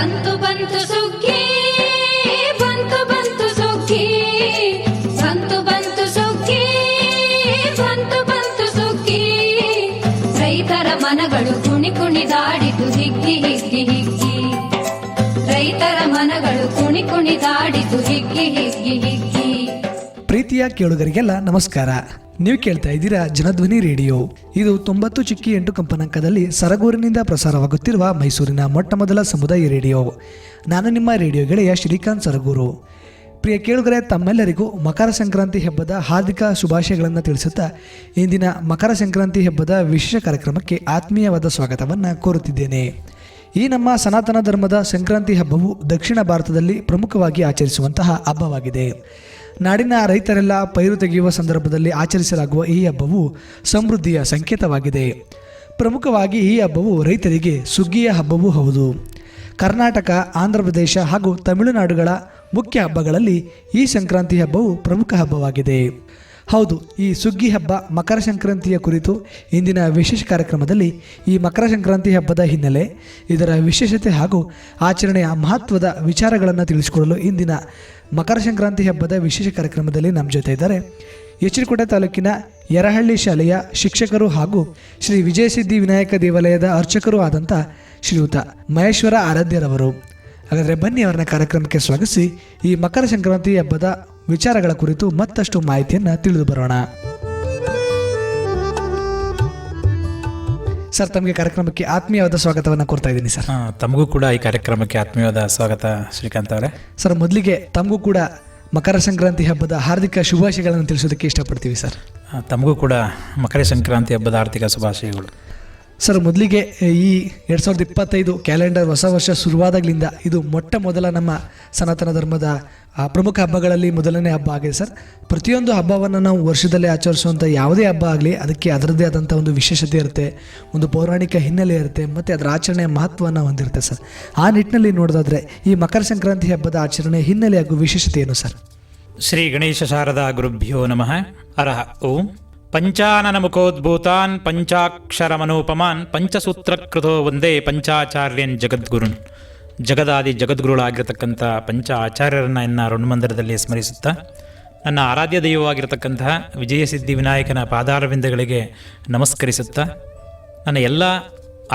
ಬಂತು ಬಂತು ಸುಗ್ಗಿ, ಬಂತು ಬಂತು ಸುಗ್ಗಿ, ಬಂತು ಬಂತು ಸುಗ್ಗಿ, ಬಂತು ಬಂತು ಸುಗ್ಗಿ. ರೈತರ ಮನಗಳು ಕುಣಿ ಕುಣಿದಾಡಿತು ಹಿಗ್ಗಿ ಹಿಗ್ಗಿ ಹಿಗ್ಗಿ, ರೈತರ ಮನಗಳು ಕುಣಿ ಕುಣಿದಾಡಿತು ಹಿಗ್ಗಿ ಹಿಗ್ಗಿ ಹಿಗ್ಗಿ. ಪ್ರೀತಿಯ ಕೇಳುಗರಿಗೆಲ್ಲ ನಮಸ್ಕಾರ. ನೀವು ಕೇಳ್ತಾ ಇದ್ದೀರಾ ಜನಧ್ವನಿ ರೇಡಿಯೋ. ಇದು 90.8 ಕಂಪನಾಂಕದಲ್ಲಿ ಸರಗೂರಿನಿಂದ ಪ್ರಸಾರವಾಗುತ್ತಿರುವ ಮೈಸೂರಿನ ಮೊಟ್ಟ ಮೊದಲ ಸಮುದಾಯ ರೇಡಿಯೋ. ನಾನು ನಿಮ್ಮ ರೇಡಿಯೋ ಗೆಳೆಯ ಶ್ರೀಕಾಂತ್ ಸರಗೂರು. ಪ್ರಿಯ ಕೇಳುಗರೆ, ತಮ್ಮೆಲ್ಲರಿಗೂ ಮಕರ ಸಂಕ್ರಾಂತಿ ಹಬ್ಬದ ಹಾರ್ದಿಕ ಶುಭಾಶಯಗಳನ್ನು ತಿಳಿಸುತ್ತಾ ಇಂದಿನ ಮಕರ ಸಂಕ್ರಾಂತಿ ಹಬ್ಬದ ವಿಶೇಷ ಕಾರ್ಯಕ್ರಮಕ್ಕೆ ಆತ್ಮೀಯವಾದ ಸ್ವಾಗತವನ್ನು ಕೋರುತ್ತಿದ್ದೇನೆ. ಈ ನಮ್ಮ ಸನಾತನ ಧರ್ಮದ ಸಂಕ್ರಾಂತಿ ಹಬ್ಬವು ದಕ್ಷಿಣ ಭಾರತದಲ್ಲಿ ಪ್ರಮುಖವಾಗಿ ಆಚರಿಸುವಂತಹ ಹಬ್ಬವಾಗಿದೆ. ನಾಡಿನ ರೈತರೆಲ್ಲ ಪೈರು ತೆಗೆಯುವ ಸಂದರ್ಭದಲ್ಲಿ ಆಚರಿಸಲಾಗುವ ಈ ಹಬ್ಬವು ಸಮೃದ್ಧಿಯ ಸಂಕೇತವಾಗಿದೆ. ಪ್ರಮುಖವಾಗಿ ಈ ಹಬ್ಬವು ರೈತರಿಗೆ ಸುಗ್ಗಿಯ ಹಬ್ಬವೂ ಹೌದು. ಕರ್ನಾಟಕ, ಆಂಧ್ರ ಪ್ರದೇಶ ಹಾಗೂ ತಮಿಳುನಾಡುಗಳ ಮುಖ್ಯ ಹಬ್ಬಗಳಲ್ಲಿ ಈ ಸಂಕ್ರಾಂತಿ ಹಬ್ಬವು ಪ್ರಮುಖ ಹಬ್ಬವಾಗಿದೆ. ಹೌದು, ಈ ಸುಗ್ಗಿ ಹಬ್ಬ ಮಕರ ಸಂಕ್ರಾಂತಿಯ ಕುರಿತು ಇಂದಿನ ವಿಶೇಷ ಕಾರ್ಯಕ್ರಮದಲ್ಲಿ ಈ ಮಕರ ಸಂಕ್ರಾಂತಿ ಹಬ್ಬದ ಹಿನ್ನೆಲೆ, ಇದರ ವಿಶೇಷತೆ ಹಾಗೂ ಆಚರಣೆಯ ಮಹತ್ವದ ವಿಚಾರಗಳನ್ನು ತಿಳಿಸಿಕೊಡಲು ಇಂದಿನ ಮಕರ ಸಂಕ್ರಾಂತಿ ಹಬ್ಬದ ವಿಶೇಷ ಕಾರ್ಯಕ್ರಮದಲ್ಲಿ ನಮ್ಮ ಜೊತೆ ಇದ್ದಾರೆ ಎಚ್.ಡಿ.ಕೋಟೆ ತಾಲೂಕಿನ ಯರಹಳ್ಳಿ ಶಾಲೆಯ ಶಿಕ್ಷಕರು ಹಾಗೂ ಶ್ರೀ ವಿಜಯಸಿದ್ಧಿ ವಿನಾಯಕ ದೇವಾಲಯದ ಅರ್ಚಕರು ಆದಂಥ ಶ್ರೀಯುತ ಮಹೇಶ್ವರ ಆರಾಧ್ಯರವರು. ಹಾಗಾದರೆ ಬನ್ನಿ, ಅವರನ್ನ ಕಾರ್ಯಕ್ರಮಕ್ಕೆ ಸ್ವಾಗತಿಸಿ ಈ ಮಕರ ಸಂಕ್ರಾಂತಿ ಹಬ್ಬದ ವಿಚಾರಗಳ ಕುರಿತು ಮತ್ತಷ್ಟು ಮಾಹಿತಿಯನ್ನು ತಿಳಿದು ಬರೋಣ. ಸರ್, ತಮಗೆ ಕಾರ್ಯಕ್ರಮಕ್ಕೆ ಆತ್ಮೀಯವಾದ ಸ್ವಾಗತವನ್ನು ಕೋರ್ತಾ ಇದ್ದೀನಿ ಸರ್. ತಮಗೂ ಕೂಡ ಈ ಕಾರ್ಯಕ್ರಮಕ್ಕೆ ಆತ್ಮೀಯವಾದ ಸ್ವಾಗತ ಶ್ರೀಕಾಂತ್ ಅವರೇ. ಸರ್, ಮೊದಲಿಗೆ ತಮಗೂ ಕೂಡ ಮಕರ ಸಂಕ್ರಾಂತಿ ಹಬ್ಬದ ಹಾರ್ದಿಕ ಶುಭಾಶಯಗಳನ್ನು ತಿಳಿಸೋದಕ್ಕೆ ಇಷ್ಟಪಡ್ತೀವಿ ಸರ್. ತಮಗೂ ಕೂಡ ಮಕರ ಸಂಕ್ರಾಂತಿ ಹಬ್ಬದ ಆರ್ಥಿಕ ಶುಭಾಶಯಗಳು. ಸರ್, ಮೊದಲಿಗೆ ಈ 2025 ಕ್ಯಾಲೆಂಡರ್ ಹೊಸ ವರ್ಷ ಶುರುವಾದಾಗಲಿಂದ ಇದು ಮೊಟ್ಟ ಮೊದಲ ನಮ್ಮ ಸನಾತನ ಧರ್ಮದ ಪ್ರಮುಖ ಹಬ್ಬಗಳಲ್ಲಿ ಮೊದಲನೇ ಹಬ್ಬ ಆಗಿದೆ ಸರ್. ಪ್ರತಿಯೊಂದು ಹಬ್ಬವನ್ನು ನಾವು ವರ್ಷದಲ್ಲಿ ಆಚರಿಸುವಂಥ ಯಾವುದೇ ಹಬ್ಬ ಆಗಲಿ ಅದಕ್ಕೆ ಅದರದ್ದೇ ಆದಂಥ ಒಂದು ವಿಶೇಷತೆ ಇರುತ್ತೆ, ಒಂದು ಪೌರಾಣಿಕ ಹಿನ್ನೆಲೆ ಇರುತ್ತೆ ಮತ್ತು ಅದರ ಆಚರಣೆಯ ಮಹತ್ವವನ್ನು ಹೊಂದಿರುತ್ತೆ ಸರ್. ಆ ನಿಟ್ಟಿನಲ್ಲಿ ನೋಡೋದಾದರೆ ಈ ಮಕರ ಸಂಕ್ರಾಂತಿ ಹಬ್ಬದ ಆಚರಣೆ ಹಿನ್ನೆಲೆ ಹಾಗೂ ವಿಶೇಷತೆ ಏನು ಸರ್? ಶ್ರೀ ಗಣೇಶ ಶಾರದಾ ಗುರುಭ್ಯೋ ನಮಃ. ಅರಹ ಓಂ. ಪಂಚಾನನ ಮುಖೋದ್ಭೂತಾನ್ ಪಂಚಾಕ್ಷರ ಮನೋಪಮಾನ್ ಪಂಚಸೂತ್ರಕೃತೋ ಒಂದೇ ಪಂಚಾಚಾರ್ಯನ್ ಜಗದ್ಗುರುನ್. ಜಗದಾದಿ ಜಗದ್ಗುರುಗಳಾಗಿರ್ತಕ್ಕಂಥ ಪಂಚ ಆಚಾರ್ಯರನ್ನು ಎನ್ನ ಋಣಮಂದಿರದಲ್ಲಿ ಸ್ಮರಿಸುತ್ತಾ, ನನ್ನ ಆರಾಧ್ಯ ದೈವವಾಗಿರತಕ್ಕಂತಹ ವಿಜಯಸಿದ್ಧಿ ವಿನಾಯಕನ ಪಾದಾರವಿಂದಗಳಿಗೆ ನಮಸ್ಕರಿಸುತ್ತಾ, ನನ್ನ ಎಲ್ಲ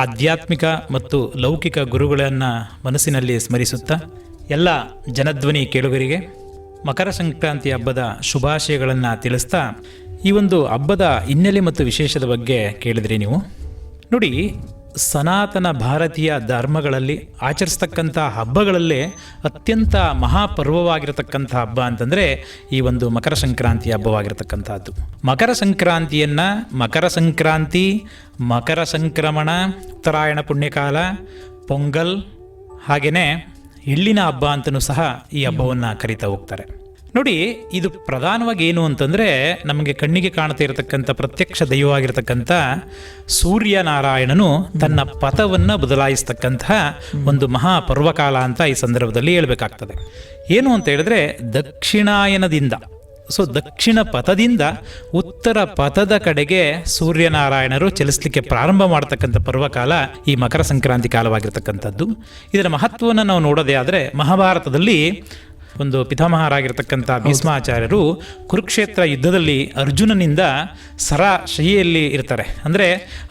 ಆಧ್ಯಾತ್ಮಿಕ ಮತ್ತು ಲೌಕಿಕ ಗುರುಗಳನ್ನು ಮನಸ್ಸಿನಲ್ಲಿ ಸ್ಮರಿಸುತ್ತಾ, ಎಲ್ಲ ಜನಧ್ವನಿ ಕೇಳುಗರಿಗೆ ಮಕರ ಸಂಕ್ರಾಂತಿ ಹಬ್ಬದ ಶುಭಾಶಯಗಳನ್ನು ತಿಳಿಸ್ತಾ, ಈ ಒಂದು ಹಬ್ಬದ ಹಿನ್ನೆಲೆ ಮತ್ತು ವಿಶೇಷದ ಬಗ್ಗೆ ಕೇಳಿದ್ರಿ ನೀವು. ನೋಡಿ, ಸನಾತನ ಭಾರತೀಯ ಧರ್ಮಗಳಲ್ಲಿ ಆಚರಿಸ್ತಕ್ಕಂಥ ಹಬ್ಬಗಳಲ್ಲೇ ಅತ್ಯಂತ ಮಹಾಪರ್ವವಾಗಿರತಕ್ಕಂಥ ಹಬ್ಬ ಅಂತಂದರೆ ಈ ಒಂದು ಮಕರ ಸಂಕ್ರಾಂತಿ ಹಬ್ಬವಾಗಿರತಕ್ಕಂಥದ್ದು. ಮಕರ ಸಂಕ್ರಾಂತಿಯನ್ನು ಮಕರ ಸಂಕ್ರಾಂತಿ, ಮಕರ ಸಂಕ್ರಮಣ, ಉತ್ತರಾಯಣ ಪುಣ್ಯಕಾಲ, ಪೊಂಗಲ್, ಹಾಗೆಯೇ ಎಳ್ಳಿನ ಹಬ್ಬ ಅಂತಲೂ ಸಹ ಈ ಹಬ್ಬವನ್ನು ಕರೀತಾ ಹೋಗ್ತಾರೆ. ನೋಡಿ, ಇದು ಪ್ರಧಾನವಾಗಿ ಏನು ಅಂತಂದರೆ ನಮಗೆ ಕಣ್ಣಿಗೆ ಕಾಣ್ತಾ ಇರತಕ್ಕಂಥ ಪ್ರತ್ಯಕ್ಷ ದೈವವಾಗಿರ್ತಕ್ಕಂಥ ಸೂರ್ಯನಾರಾಯಣನು ತನ್ನ ಪಥವನ್ನು ಬದಲಾಯಿಸ್ತಕ್ಕಂತಹ ಒಂದು ಮಹಾಪರ್ವಕಾಲ ಅಂತ ಈ ಸಂದರ್ಭದಲ್ಲಿ ಹೇಳಬೇಕಾಗ್ತದೆ. ಏನು ಅಂತ ಹೇಳಿದ್ರೆ, ದಕ್ಷಿಣಾಯನದಿಂದ, ದಕ್ಷಿಣ ಪಥದಿಂದ ಉತ್ತರ ಪಥದ ಕಡೆಗೆ ಸೂರ್ಯನಾರಾಯಣರು ಚಲಿಸಲಿಕ್ಕೆ ಪ್ರಾರಂಭ ಮಾಡತಕ್ಕಂಥ ಪರ್ವಕಾಲ ಈ ಮಕರ ಸಂಕ್ರಾಂತಿ ಕಾಲವಾಗಿರ್ತಕ್ಕಂಥದ್ದು. ಇದರ ಮಹತ್ವವನ್ನು ನಾವು ನೋಡೋದೇ ಆದರೆ, ಮಹಾಭಾರತದಲ್ಲಿ ಒಂದು ಪಿತಾಮಹರಾಗಿರ್ತಕ್ಕಂಥ ಭೀಷ್ಮಾಚಾರ್ಯರು ಕುರುಕ್ಷೇತ್ರ ಯುದ್ಧದಲ್ಲಿ ಅರ್ಜುನನಿಂದ ಶೈಯಲ್ಲಿ ಇರ್ತಾರೆ. ಅಂದರೆ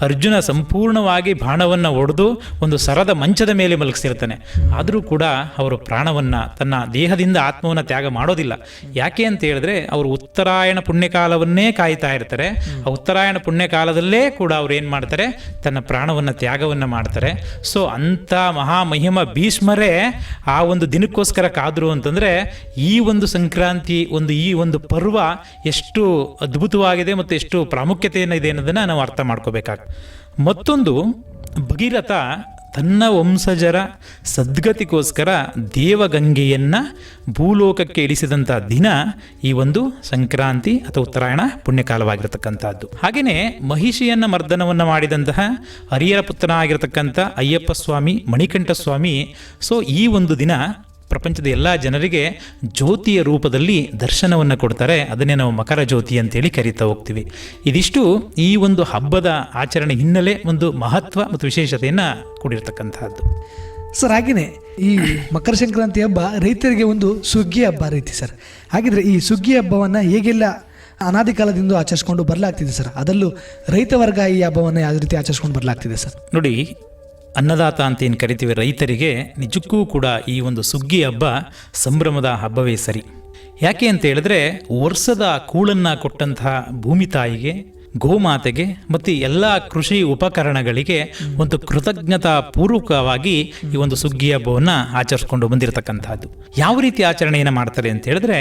ಅರ್ಜುನ ಸಂಪೂರ್ಣವಾಗಿ ಬಾಣವನ್ನು ಹೊಡೆದು ಒಂದು ಸರದ ಮಂಚದ ಮೇಲೆ ಮಲಗಿಸಿರ್ತಾನೆ. ಆದರೂ ಕೂಡ ಅವರು ಪ್ರಾಣವನ್ನು, ತನ್ನ ದೇಹದಿಂದ ಆತ್ಮವನ್ನು ತ್ಯಾಗ ಮಾಡೋದಿಲ್ಲ. ಯಾಕೆ ಅಂತ ಹೇಳಿದ್ರೆ, ಅವರು ಉತ್ತರಾಯಣ ಪುಣ್ಯಕಾಲವನ್ನೇ ಕಾಯ್ತಾ ಇರ್ತಾರೆ. ಆ ಉತ್ತರಾಯಣ ಪುಣ್ಯಕಾಲದಲ್ಲೇ ಕೂಡ ಅವ್ರು ಏನು ಮಾಡ್ತಾರೆ, ತನ್ನ ಪ್ರಾಣವನ್ನು ತ್ಯಾಗವನ್ನು ಮಾಡ್ತಾರೆ. ಅಂಥ ಮಹಾಮಹಿಮ ಭೀಷ್ಮರೇ ಆ ಒಂದು ದಿನಕ್ಕೋಸ್ಕರ ಕಾದರು ಅಂತಂದರೆ, ಈ ಒಂದು ಸಂಕ್ರಾಂತಿ ಈ ಒಂದು ಪರ್ವ ಎಷ್ಟು ಅದ್ಭುತವಾಗಿದೆ ಮತ್ತು ಎಷ್ಟು ಪ್ರಾಮುಖ್ಯತೆಯನ್ನು ಇದೆ ಅನ್ನೋದನ್ನು ನಾವು ಅರ್ಥ ಮಾಡ್ಕೋಬೇಕಾಗ್ತದೆ. ಮತ್ತೊಂದು, ಭಗೀರಥ ತನ್ನ ವಂಶಜರ ಸದ್ಗತಿಗೋಸ್ಕರ ದೇವಗಂಗೆಯನ್ನು ಭೂಲೋಕಕ್ಕೆ ಇಳಿಸಿದಂಥ ದಿನ ಈ ಒಂದು ಸಂಕ್ರಾಂತಿ ಅಥವಾ ಉತ್ತರಾಯಣ ಪುಣ್ಯಕಾಲವಾಗಿರತಕ್ಕಂಥದ್ದು. ಹಾಗೆಯೇ ಮಹಿಷಿಯನ್ನು ಮರ್ದನವನ್ನು ಮಾಡಿದಂತಹ ಹರಿಯರ ಪುತ್ರನಾಗಿರ್ತಕ್ಕಂಥ ಅಯ್ಯಪ್ಪ ಸ್ವಾಮಿ, ಮಣಿಕಂಠ ಸ್ವಾಮಿ ಈ ಒಂದು ದಿನ ಪ್ರಪಂಚದ ಎಲ್ಲ ಜನರಿಗೆ ಜ್ಯೋತಿಯ ರೂಪದಲ್ಲಿ ದರ್ಶನವನ್ನು ಕೊಡ್ತಾರೆ. ಅದನ್ನೇ ನಾವು ಮಕರ ಜ್ಯೋತಿ ಅಂತೇಳಿ ಕರೀತಾ ಹೋಗ್ತೀವಿ. ಇದಿಷ್ಟು ಈ ಒಂದು ಹಬ್ಬದ ಆಚರಣೆ ಹಿನ್ನೆಲೆ, ಒಂದು ಮಹತ್ವ ಮತ್ತು ವಿಶೇಷತೆಯನ್ನು ಕೂಡಿರ್ತಕ್ಕಂಥದ್ದು. ಸರ್ ಹಾಗೆಯೇ ಈ ಮಕರ ಸಂಕ್ರಾಂತಿ ಹಬ್ಬ ರೈತರಿಗೆ ಒಂದು ಸುಗ್ಗಿ ಹಬ್ಬ ರೀತಿ ಸರ್. ಹಾಗಿದ್ರೆ ಈ ಸುಗ್ಗಿ ಹಬ್ಬವನ್ನು ಹೇಗೆಲ್ಲ ಅನಾದಿ ಕಾಲದಿಂದ ಆಚರಿಸ್ಕೊಂಡು ಬರಲಾಗ್ತಿದೆ ಸರ್, ಅದರಲ್ಲೂ ರೈತ ವರ್ಗ ಈ ಹಬ್ಬವನ್ನು ಯಾವ ರೀತಿ ಆಚರಿಸ್ಕೊಂಡು ಬರಲಾಗ್ತಿದೆ ಸರ್? ನೋಡಿ, ಅನ್ನದಾತ ಅಂತ ಏನು ಕರಿತೀವಿ ರೈತರಿಗೆ ನಿಜಕ್ಕೂ ಕೂಡ ಈ ಒಂದು ಸುಗ್ಗಿ ಹಬ್ಬ ಸಂಭ್ರಮದ ಹಬ್ಬವೇ ಸರಿ. ಯಾಕೆ ಅಂತ ಹೇಳಿದ್ರೆ ವರ್ಷದ ಕೂಳನ್ನು ಕೊಟ್ಟಂತಹ ಭೂಮಿ ತಾಯಿಗೆ, ಗೋಮಾತೆಗೆ ಮತ್ತು ಎಲ್ಲ ಕೃಷಿ ಉಪಕರಣಗಳಿಗೆ ಒಂದು ಕೃತಜ್ಞತಾ ಪೂರ್ವಕವಾಗಿ ಈ ಒಂದು ಸುಗ್ಗಿ ಹಬ್ಬವನ್ನು ಆಚರಿಸ್ಕೊಂಡು ಬಂದಿರತಕ್ಕಂಥದ್ದು. ಯಾವ ರೀತಿ ಆಚರಣೆಯನ್ನು ಮಾಡ್ತಾರೆ ಅಂತ ಹೇಳಿದ್ರೆ,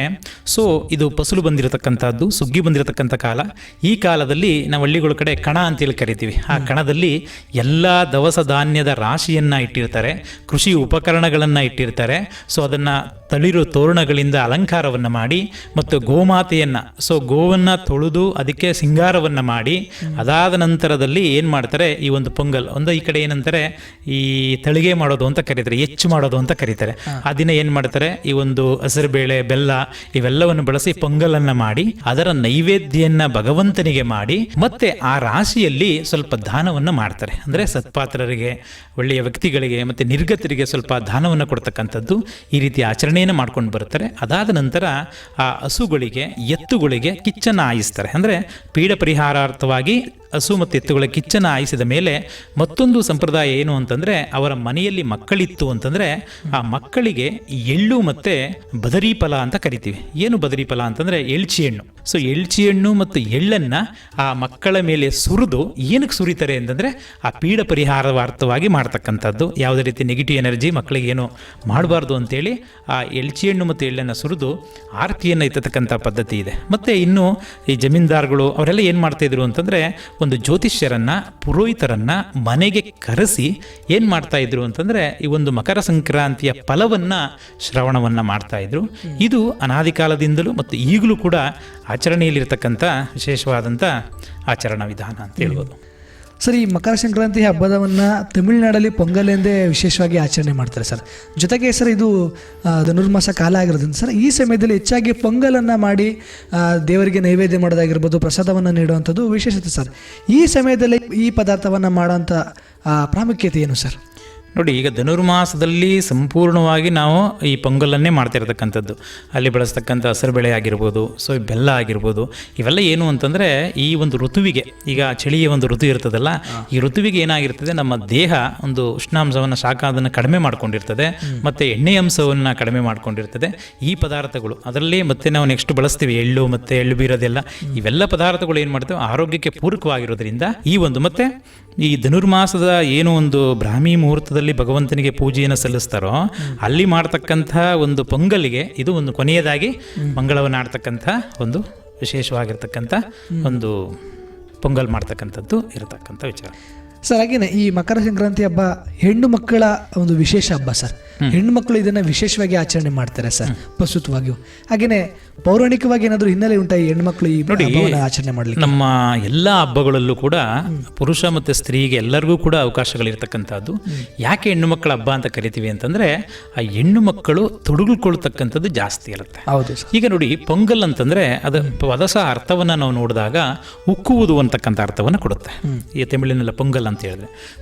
ಇದು ಫಸಲು ಬಂದಿರತಕ್ಕಂಥದ್ದು, ಸುಗ್ಗಿ ಬಂದಿರತಕ್ಕಂಥ ಕಾಲ. ಈ ಕಾಲದಲ್ಲಿ ನಾವು ಹಳ್ಳಿಗಳ ಕಡೆ ಕಣ ಅಂತೇಳಿ ಕರಿತೀವಿ. ಆ ಕಣದಲ್ಲಿ ಎಲ್ಲ ದವಸ ಧಾನ್ಯದ ರಾಶಿಯನ್ನು ಇಟ್ಟಿರ್ತಾರೆ, ಕೃಷಿ ಉಪಕರಣಗಳನ್ನು ಇಟ್ಟಿರ್ತಾರೆ. ಅದನ್ನು ತಳಿರು ತೋರಣಗಳಿಂದ ಅಲಂಕಾರವನ್ನು ಮಾಡಿ ಮತ್ತು ಗೋಮಾತೆಯನ್ನು ಗೋವನ್ನು ತೊಳೆದು ಅದಕ್ಕೆ ಸಿಂಗಾರವನ್ನು ಮಾಡಿ ಅದಾದ ನಂತರದಲ್ಲಿ ಏನು ಮಾಡ್ತಾರೆ, ಈ ಒಂದು ಪೊಂಗಲ್ ಈ ಕಡೆ ಏನಂತಾರೆ ಈ ತಳಿಗೆ ಮಾಡೋದು ಅಂತ ಕರೀತಾರೆ, ಹೆಚ್ಚು ಮಾಡೋದು ಅಂತ ಕರೀತಾರೆ. ಆ ದಿನ ಏನು ಮಾಡ್ತಾರೆ, ಈ ಒಂದು ಹಸಿರುಬೇಳೆ, ಬೆಲ್ಲ ಇವೆಲ್ಲವನ್ನು ಬಳಸಿ ಪೊಂಗಲನ್ನು ಮಾಡಿ ಅದರ ನೈವೇದ್ಯವನ್ನು ಭಗವಂತನಿಗೆ ಮಾಡಿ ಮತ್ತೆ ಆ ರಾಶಿಯಲ್ಲಿ ಸ್ವಲ್ಪ ದಾನವನ್ನು ಮಾಡ್ತಾರೆ. ಅಂದರೆ ಸತ್ಪಾತ್ರರಿಗೆ, ಒಳ್ಳೆಯ ವ್ಯಕ್ತಿಗಳಿಗೆ ಮತ್ತು ನಿರ್ಗತರಿಗೆ ಸ್ವಲ್ಪ ದಾನವನ್ನು ಕೊಡ್ತಕ್ಕಂಥದ್ದು ಈ ರೀತಿ ಆಚರಣೆಯನ್ನು ಮಾಡ್ಕೊಂಡು ಬರ್ತಾರೆ. ಅದಾದ ನಂತರ ಆ ಹಸುಗಳಿಗೆ, ಎತ್ತುಗಳಿಗೆ ಕಿಚ್ಚನ್ನು ಹಾಯಿಸ್ತಾರೆ. ಅಂದರೆ ಪೀಡ ಪರಿಹಾರಾರ್ಥವಾಗಿ ಹಸು ಮತ್ತು ಎತ್ತುಗಳ ಕಿಚ್ಚನ್ನು ಹಾಯಿಸಿದ ಮೇಲೆ ಮತ್ತೊಂದು ಸಂಪ್ರದಾಯ ಏನು ಅಂತಂದರೆ, ಅವರ ಮನೆಯಲ್ಲಿ ಮಕ್ಕಳಿತ್ತು ಅಂತಂದರೆ ಆ ಮಕ್ಕಳಿಗೆ ಎಳ್ಳು ಮತ್ತು ಬದರಿ ಫಲ ಅಂತ ಕರಿತೀವಿ. ಏನು ಬದರಿ ಫಲ ಅಂತಂದರೆ ಎಳ್ಚಿ ಹಣ್ಣು. ಎಳ್ಚಿ ಹಣ್ಣು ಮತ್ತು ಎಳ್ಳನ್ನು ಆ ಮಕ್ಕಳ ಮೇಲೆ ಸುರಿದು ಏನಕ್ಕೆ ಸುರಿತಾರೆ ಅಂತಂದರೆ ಆ ಪೀಡ ಪರಿಹಾರಾರ್ಥವಾಗಿ ಮಾಡ್ತಕ್ಕಂಥದ್ದು. ಯಾವುದೇ ರೀತಿ ನೆಗೆಟಿವ್ ಎನರ್ಜಿ ಮಕ್ಕಳಿಗೆ ಏನು ಮಾಡಬಾರ್ದು ಅಂತೇಳಿ ಆ ಎಳ್ಚಿ ಹಣ್ಣು ಮತ್ತು ಎಳ್ಳನ್ನು ಸುರಿದು ಆರತಿಯನ್ನು ಎತ್ತತಕ್ಕಂಥ ಪದ್ಧತಿ ಇದೆ. ಮತ್ತು ಇನ್ನು ಈ ಜಮೀನ್ದಾರ್ಗಳು ಅವರೆಲ್ಲ ಏನು ಮಾಡ್ತಾಯಿದ್ರು ಅಂತಂದರೆ, ಒಂದು ಜ್ಯೋತಿಷ್ಯರನ್ನು, ಪುರೋಹಿತರನ್ನು ಮನೆಗೆ ಕರೆಸಿ ಏನು ಮಾಡ್ತಾಯಿದ್ರು ಅಂತಂದರೆ ಈ ಒಂದು ಮಕರ ಸಂಕ್ರಾಂತಿಯ ಫಲವನ್ನು ಶ್ರವಣವನ್ನು ಮಾಡ್ತಾಯಿದ್ರು. ಇದು ಅನಾದಿ ಕಾಲದಿಂದಲೂ ಮತ್ತು ಈಗಲೂ ಕೂಡ ಆಚರಣೆಯಲ್ಲಿರ್ತಕ್ಕಂಥ ವಿಶೇಷವಾದಂಥ ಆಚರಣಾ ವಿಧಾನ ಅಂತ ಹೇಳ್ಬೋದು. ಸರ್, ಈ ಮಕರ ಸಂಕ್ರಾಂತಿ ಹಬ್ಬದವನ್ನು ತಮಿಳುನಾಡಲ್ಲಿ ಪೊಂಗಲ್ ಎಂದೇ ವಿಶೇಷವಾಗಿ ಆಚರಣೆ ಮಾಡ್ತಾರೆ ಸರ್. ಜೊತೆಗೆ ಸರ್ ಇದು ಧನುರ್ಮಾಸ ಕಾಲ ಆಗಿರೋದ್ರಿಂದ ಸರ್ ಈ ಸಮಯದಲ್ಲಿ ಹೆಚ್ಚಾಗಿ ಪೊಂಗಲನ್ನು ಮಾಡಿ ದೇವರಿಗೆ ನೈವೇದ್ಯ ಮಾಡೋದಾಗಿರ್ಬೋದು, ಪ್ರಸಾದವನ್ನು ನೀಡುವಂಥದ್ದು ವಿಶೇಷತೆ ಸರ್. ಈ ಸಮಯದಲ್ಲಿ ಈ ಪದಾರ್ಥವನ್ನು ಮಾಡೋಂಥ ಪ್ರಾಮುಖ್ಯತೆ ಏನು ಸರ್? ನೋಡಿ, ಈಗ ಧನುರ್ಮಾಸದಲ್ಲಿ ಸಂಪೂರ್ಣವಾಗಿ ನಾವು ಈ ಪೊಂಗಲನ್ನೇ ಮಾಡ್ತಿರ್ತಕ್ಕಂಥದ್ದು. ಅಲ್ಲಿ ಬಳಸ್ತಕ್ಕಂಥ ಹಸಿರುಬೇಳೆ ಆಗಿರ್ಬೋದು, ಬೆಲ್ಲ ಆಗಿರ್ಬೋದು, ಇವೆಲ್ಲ ಏನು ಅಂತಂದರೆ ಈ ಒಂದು ಋತುವಿಗೆ, ಈಗ ಚಳಿಯ ಒಂದು ಋತು ಇರ್ತದಲ್ಲ, ಈ ಋತುವಿಗೆ ಏನಾಗಿರ್ತದೆ, ನಮ್ಮ ದೇಹ ಒಂದು ಉಷ್ಣಾಂಶವನ್ನು, ಅದನ್ನು ಕಡಿಮೆ ಮಾಡ್ಕೊಂಡಿರ್ತದೆ ಮತ್ತು ಎಣ್ಣೆ ಅಂಶವನ್ನು ಕಡಿಮೆ ಮಾಡ್ಕೊಂಡಿರ್ತದೆ. ಈ ಪದಾರ್ಥಗಳು ಅದರಲ್ಲಿ ಮತ್ತೆ ನಾವು ನೆಕ್ಸ್ಟ್ ಬಳಸ್ತೀವಿ ಎಳ್ಳು ಮತ್ತು ಎಳ್ಳು ಬೀರೋದೆಲ್ಲ, ಇವೆಲ್ಲ ಪದಾರ್ಥಗಳು ಏನು ಮಾಡ್ತೇವೆ ಆರೋಗ್ಯಕ್ಕೆ ಪೂರಕವಾಗಿರೋದ್ರಿಂದ ಈ ಒಂದು ಮತ್ತೆ ಈ ಧನುರ್ಮಾಸದ ಏನು ಒಂದು ಬ್ರಾಹ್ಮಿ ಮುಹೂರ್ತದಲ್ಲಿ ಭಗವಂತನಿಗೆ ಪೂಜೆಯನ್ನು ಸಲ್ಲಿಸ್ತಾರೋ ಅಲ್ಲಿ ಮಾಡ್ತಕ್ಕಂಥ ಒಂದು ಪೊಂಗಲಿಗೆ ಇದು ಒಂದು ಕೊನೆಯದಾಗಿ ಮಂಗಳವನ್ನು ಆಡ್ತಕ್ಕಂಥ ಒಂದು ವಿಶೇಷವಾಗಿರ್ತಕ್ಕಂಥ ಒಂದು ಪೊಂಗಲ್ ಮಾಡ್ತಕ್ಕಂಥದ್ದು ಇರತಕ್ಕಂಥ ವಿಚಾರ. ಸರ್ ಹಾಗೇನೆ ಈ ಮಕರ ಸಂಕ್ರಾಂತಿ ಹಬ್ಬ ಹೆಣ್ಣು ಮಕ್ಕಳ ಒಂದು ವಿಶೇಷ ಹಬ್ಬ ಸರ್. ಹೆಣ್ಣು ಮಕ್ಕಳು ಇದನ್ನು ವಿಶೇಷವಾಗಿ ಆಚರಣೆ ಮಾಡ್ತಾರೆ ಸರ್, ಪ್ರಸ್ತುತವಾಗಿಯೂ. ಹಾಗೇನೆ ಪೌರಾಣಿಕವಾಗಿ ಏನಾದರೂ ಹಿನ್ನೆಲೆ ಉಂಟಾ ಈ ಹೆಣ್ಣು ಮಕ್ಕಳು ಈ ಹಬ್ಬವನ್ನು ಆಚರಣೆ ಮಾಡಲಿ? ನಮ್ಮ ಎಲ್ಲ ಹಬ್ಬಗಳಲ್ಲೂ ಕೂಡ ಪುರುಷ ಮತ್ತು ಸ್ತ್ರೀಗೆ ಎಲ್ಲರಿಗೂ ಕೂಡ ಅವಕಾಶಗಳಿರ್ತಕ್ಕಂಥದ್ದು. ಯಾಕೆ ಹೆಣ್ಣು ಮಕ್ಕಳ ಹಬ್ಬ ಅಂತ ಕರಿತೀವಿ ಅಂತಂದರೆ ಆ ಹೆಣ್ಣು ಮಕ್ಕಳು ತೊಡಗಿಕೊಳ್ತಕ್ಕಂಥದ್ದು ಜಾಸ್ತಿ ಇರುತ್ತೆ. ಹೌದು. ಈಗ ನೋಡಿ, ಪೊಂಗಲ್ ಅಂತಂದರೆ ಅದು ಪದಸ ಅರ್ಥವನ್ನು ನಾವು ನೋಡಿದಾಗ ಉಕ್ಕುವುದು ಅಂತಕ್ಕಂಥ ಅರ್ಥವನ್ನು ಕೊಡುತ್ತೆ. ಈ ತಮಿಳಿನೆಲ್ಲ ಪೊಂಗಲ್ ಅಂತ ಹೇಳಿದ್ರೆ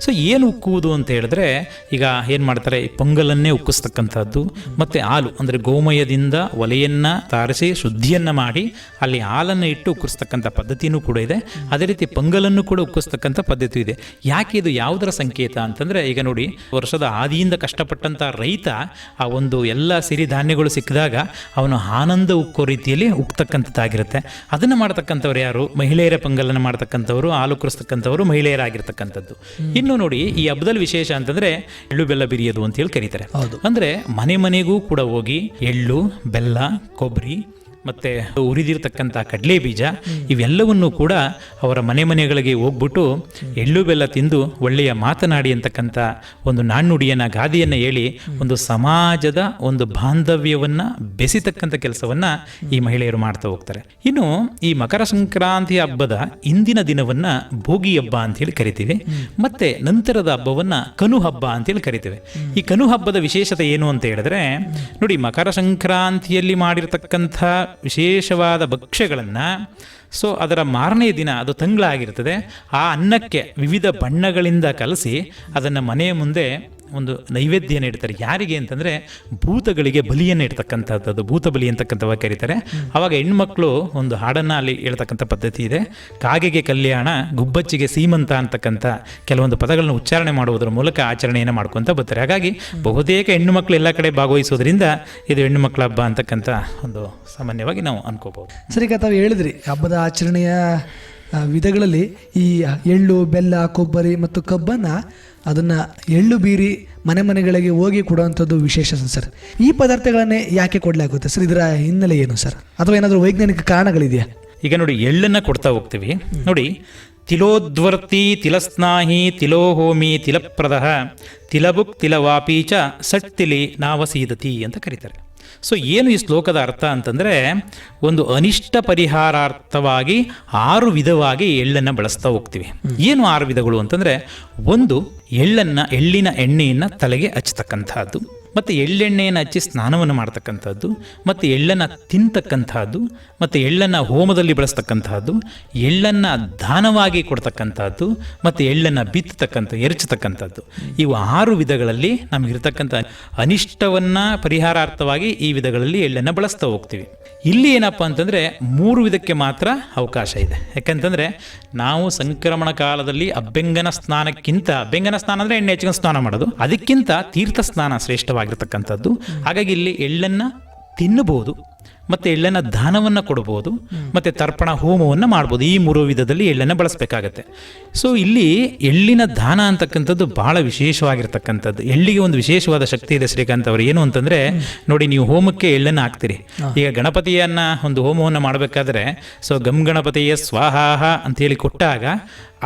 ಏನು ಉಕ್ಕುವುದು ಅಂತ ಹೇಳಿದ್ರೆ, ಈಗ ಏನು ಮಾಡ್ತಾರೆ, ಈ ಪೊಂಗಲನ್ನೇ ಉಕ್ಕಿಸ್ತಕ್ಕಂಥದ್ದು. ಮತ್ತು ಹಾಲು ಅಂದರೆ ಗೋಮಯದಿಂದ ಒಲೆಯನ್ನು ತಾರಿಸಿ ಶುದ್ಧಿಯನ್ನು ಮಾಡಿ ಅಲ್ಲಿ ಹಾಲನ್ನು ಇಟ್ಟು ಉಕ್ಕಿಸ್ತಕ್ಕಂಥ ಪದ್ಧತಿಯೂ ಕೂಡ ಇದೆ. ಅದೇ ರೀತಿ ಪೊಂಗಲನ್ನು ಕೂಡ ಉಕ್ಕಿಸ್ತಕ್ಕಂಥ ಪದ್ಧತಿ ಇದೆ. ಯಾಕೆ ಇದು ಯಾವುದರ ಸಂಕೇತ ಅಂತಂದರೆ, ಈಗ ನೋಡಿ, ವರ್ಷದ ಆದಿಯಿಂದ ಕಷ್ಟಪಟ್ಟಂಥ ರೈತ ಆ ಒಂದು ಎಲ್ಲ ಸಿರಿಧಾನ್ಯಗಳು ಸಿಕ್ಕಿದಾಗ ಅವನು ಆನಂದ ಉಕ್ಕೋ ರೀತಿಯಲ್ಲಿ ಉಕ್ತಕ್ಕಂಥದ್ದಾಗಿರುತ್ತೆ. ಅದನ್ನು ಮಾಡ್ತಕ್ಕಂಥವ್ರು ಯಾರು? ಮಹಿಳೆಯರ ಪೊಂಗಲನ್ನು ಮಾಡ್ತಕ್ಕಂಥವ್ರು, ಹಾಲು ಉಕ್ಕರಿಸ್ತಕ್ಕಂಥವ್ರು ಮಹಿಳೆಯರಾಗಿರ್ತಕ್ಕಂಥದ್ದು. ಇನ್ನು ನೋಡಿ, ಈ ಹಬ್ಬದಲ್ಲಿ ವಿಶೇಷ ಅಂತಂದರೆ ಎಳ್ಳು ಬೆಲ್ಲ ಬಿರಿಯೋದು ಅಂತೇಳಿ ಕರೀತಾರೆ. ಅಂದರೆ ಮನೆ ಮನೆಗೂ ಕೂಡ ಹೋಗಿ ಎಳ್ಳು, ಬೆಲ್ಲ, ಕೊಬ್ಬರಿ ಮತ್ತು ಉರಿದಿರ್ತಕ್ಕಂಥ ಕಡಲೆ ಬೀಜ ಇವೆಲ್ಲವನ್ನೂ ಕೂಡ ಅವರ ಮನೆಗಳಿಗೆ ಹೋಗ್ಬಿಟ್ಟು ಎಳ್ಳು ಬೆಲ್ಲ ತಿಂದು ಒಳ್ಳೆಯ ಮಾತನಾಡಿ ಅಂತಕ್ಕಂಥ ಒಂದು ನಾಣ್ಣುಡಿಯನ್ನು, ಗಾದೆಯನ್ನು ಹೇಳಿ ಒಂದು ಸಮಾಜದ ಒಂದು ಬಾಂಧವ್ಯವನ್ನು ಬೆಸಿತಕ್ಕಂಥ ಕೆಲಸವನ್ನು ಈ ಮಹಿಳೆಯರು ಮಾಡ್ತಾ ಹೋಗ್ತಾರೆ. ಇನ್ನು ಈ ಮಕರ ಸಂಕ್ರಾಂತಿ ಹಬ್ಬದ ಇಂದಿನ ದಿನವನ್ನು ಭೋಗಿ ಹಬ್ಬ ಅಂತೇಳಿ ಕರಿತೀವಿ. ಮತ್ತು ನಂತರದ ಹಬ್ಬವನ್ನು ಕನು ಹಬ್ಬ ಅಂತೇಳಿ ಕರಿತೀವಿ. ಈ ಕನು ಹಬ್ಬದ ವಿಶೇಷತೆ ಏನು ಅಂತ ಹೇಳಿದ್ರೆ, ನೋಡಿ, ಮಕರ ಸಂಕ್ರಾಂತಿಯಲ್ಲಿ ಮಾಡಿರ್ತಕ್ಕಂಥ ವಿಶೇಷವಾದ ಭಕ್ಷ್ಯಗಳನ್ನು ಅದರ ಮಾರನೇ ದಿನ ಅದು ತಂಗಳಾಗಿರ್ತದೆ. ಆ ಅನ್ನಕ್ಕೆ ವಿವಿಧ ಬಣ್ಣಗಳಿಂದ ಕಲಸಿ ಅದನ್ನು ಮನೆಯ ಮುಂದೆ ಒಂದು ನೈವೇದ್ಯನ ಇಡ್ತಾರೆ. ಯಾರಿಗೆ ಅಂತಂದರೆ ಭೂತಗಳಿಗೆ ಬಲಿಯನ್ನು ಇಡ್ತಕ್ಕಂಥದ್ದು, ಭೂತ ಬಲಿ ಅಂತಕ್ಕಂಥವಾಗ ಕರೀತಾರೆ. ಆವಾಗ ಹೆಣ್ಮಕ್ಳು ಒಂದು ಹಾಡನ್ನು ಅಲ್ಲಿ ಹೇಳ್ತಕ್ಕಂಥ ಪದ್ಧತಿ ಇದೆ. ಕಾಗೆಗೆ ಕಲ್ಯಾಣ, ಗುಬ್ಬಚ್ಚಿಗೆ ಸೀಮಂತ ಅಂತಕ್ಕಂಥ ಕೆಲವೊಂದು ಪದಗಳನ್ನು ಉಚ್ಚಾರಣೆ ಮಾಡುವುದರ ಮೂಲಕ ಆಚರಣೆಯನ್ನು ಮಾಡ್ಕೊತ ಬರ್ತಾರೆ. ಹಾಗಾಗಿ ಬಹುತೇಕ ಹೆಣ್ಣು ಮಕ್ಕಳು ಎಲ್ಲ ಕಡೆ ಭಾಗವಹಿಸೋದ್ರಿಂದ ಇದು ಹೆಣ್ಣು ಮಕ್ಕಳ ಹಬ್ಬ ಅಂತಕ್ಕಂಥ ಒಂದು ಸಾಮಾನ್ಯವಾಗಿ ನಾವು ಅನ್ಕೋಬಹುದು. ಸರಿ, ಈಗ ತಾವು ಹೇಳಿದ್ರಿ ಹಬ್ಬದ ಆಚರಣೆಯ ವಿಧಗಳಲ್ಲಿ ಈ ಎಳ್ಳು, ಬೆಲ್ಲ, ಕೊಬ್ಬರಿ ಮತ್ತು ಕಬ್ಬನ್ನು ಅದನ್ನು ಎಳ್ಳು ಬೀರಿ ಮನೆಗಳಿಗೆ ಹೋಗಿ ಕೊಡುವಂಥದ್ದು ವಿಶೇಷ ಸರ್. ಈ ಪದಾರ್ಥಗಳನ್ನೇ ಯಾಕೆ ಕೊಡಲಾಗುತ್ತೆ ಸರ್? ಇದರ ಹಿನ್ನೆಲೆ ಏನು ಸರ್? ಅಥವಾ ಏನಾದರೂ ವೈಜ್ಞಾನಿಕ ಕಾರಣಗಳಿದೆಯಾ? ಈಗ ನೋಡಿ, ಎಳ್ಳನ್ನು ಕೊಡ್ತಾ ಹೋಗ್ತೀವಿ. ನೋಡಿ, ತಿಲೋದ್ವರ್ತಿ ತಿಲಸ್ನಾಹಿ ತಿಲೋಹೋಮಿ ತಿಲಪ್ರದಃ ತಿಲಬುಕ್ ತಿಲವಾಪಿ ಚ ಸಟ್ಟಿಲಿ ನಾವಸೀದತಿ ಅಂತ ಕರೀತಾರೆ. ಸೊ ಏನು ಈ ಶ್ಲೋಕದ ಅರ್ಥ ಅಂತಂದರೆ, ಒಂದು ಅನಿಷ್ಟ ಪರಿಹಾರಾರ್ಥವಾಗಿ 6 ವಿಧವಾಗಿ ಎಳ್ಳನ್ನು ಬಳಸ್ತಾ ಹೋಗ್ತೀವಿ. ಏನು 6 ವಿಧಗಳು ಅಂತಂದರೆ, ಒಂದು ಎಳ್ಳಿನ ಎಣ್ಣೆಯನ್ನು ತಲೆಗೆ ಹಚ್ಚತಕ್ಕಂಥದ್ದು, ಮತ್ತು ಎಳ್ಳೆಣ್ಣೆಯನ್ನು ಹಚ್ಚಿ ಸ್ನಾನವನ್ನು ಮಾಡ್ತಕ್ಕಂಥದ್ದು, ಮತ್ತು ಎಳ್ಳನ್ನು ತಿಂತಕ್ಕಂಥದ್ದು, ಮತ್ತು ಎಳ್ಳನ್ನು ಹೋಮದಲ್ಲಿ ಬಳಸ್ತಕ್ಕಂಥದ್ದು, ಎಳ್ಳನ್ನು ದಾನವಾಗಿ ಕೊಡ್ತಕ್ಕಂಥದ್ದು, ಮತ್ತು ಎಳ್ಳನ್ನು ಎರಚತಕ್ಕಂಥದ್ದು. ಇವು 6 ವಿಧಗಳಲ್ಲಿ ನಮಗಿರ್ತಕ್ಕಂಥ ಅನಿಷ್ಟವನ್ನು ಪರಿಹಾರಾರ್ಥವಾಗಿ ಈ ವಿಧಗಳಲ್ಲಿ ಎಳ್ಳನ್ನು ಬಳಸ್ತಾ ಹೋಗ್ತೀವಿ. ಇಲ್ಲಿ ಏನಪ್ಪ ಅಂತಂದರೆ 3 ವಿಧಕ್ಕೆ ಮಾತ್ರ ಅವಕಾಶ ಇದೆ. ಯಾಕಂತಂದರೆ ನಾವು ಸಂಕ್ರಮಣ ಕಾಲದಲ್ಲಿ ಅಭ್ಯಂಗನ ಸ್ನಾನಕ್ಕಿಂತ, ಅಭ್ಯಂಗನ ಸ್ನಾನ ಅಂದರೆ ಎಣ್ಣೆ ಹಚ್ಚಿಕೊಂಡು ಸ್ನಾನ ಮಾಡೋದು, ಅದಕ್ಕಿಂತ ತೀರ್ಥ ಸ್ನಾನ ಶ್ರೇಷ್ಠವಾಗಿರ್ತಕ್ಕಂಥದ್ದು. ಹಾಗಾಗಿ ಇಲ್ಲಿ ಎಳ್ಳನ್ನು ತಿನ್ನಬಹುದು, ಮತ್ತು ಎಳ್ಳನ್ನು ದಾನವನ್ನು ಕೊಡ್ಬೋದು, ಮತ್ತು ತರ್ಪಣ ಹೋಮವನ್ನು ಮಾಡ್ಬೋದು. ಈ 3 ವಿಧದಲ್ಲಿ ಎಳ್ಳನ್ನು ಬಳಸಬೇಕಾಗತ್ತೆ. ಸೊ ಇಲ್ಲಿ ಎಳ್ಳಿನ ದಾನ ಅಂತಕ್ಕಂಥದ್ದು ಭಾಳ ವಿಶೇಷವಾಗಿರ್ತಕ್ಕಂಥದ್ದು. ಎಳ್ಳಿಗೆ ಒಂದು ವಿಶೇಷವಾದ ಶಕ್ತಿ ಇದೆ ಶ್ರೀಕಾಂತ್ ಅವರು. ಏನು ಅಂತಂದರೆ ನೋಡಿ, ನೀವು ಹೋಮಕ್ಕೆ ಎಳ್ಳನ್ನು ಹಾಕ್ತೀರಿ. ಈಗ ಗಣಪತಿಯನ್ನು ಒಂದು ಹೋಮವನ್ನು ಮಾಡಬೇಕಾದ್ರೆ ಗಂ ಗಣಪತಿಯ ಸ್ವಾಹಾಹ ಅಂತೇಳಿ ಕೊಟ್ಟಾಗ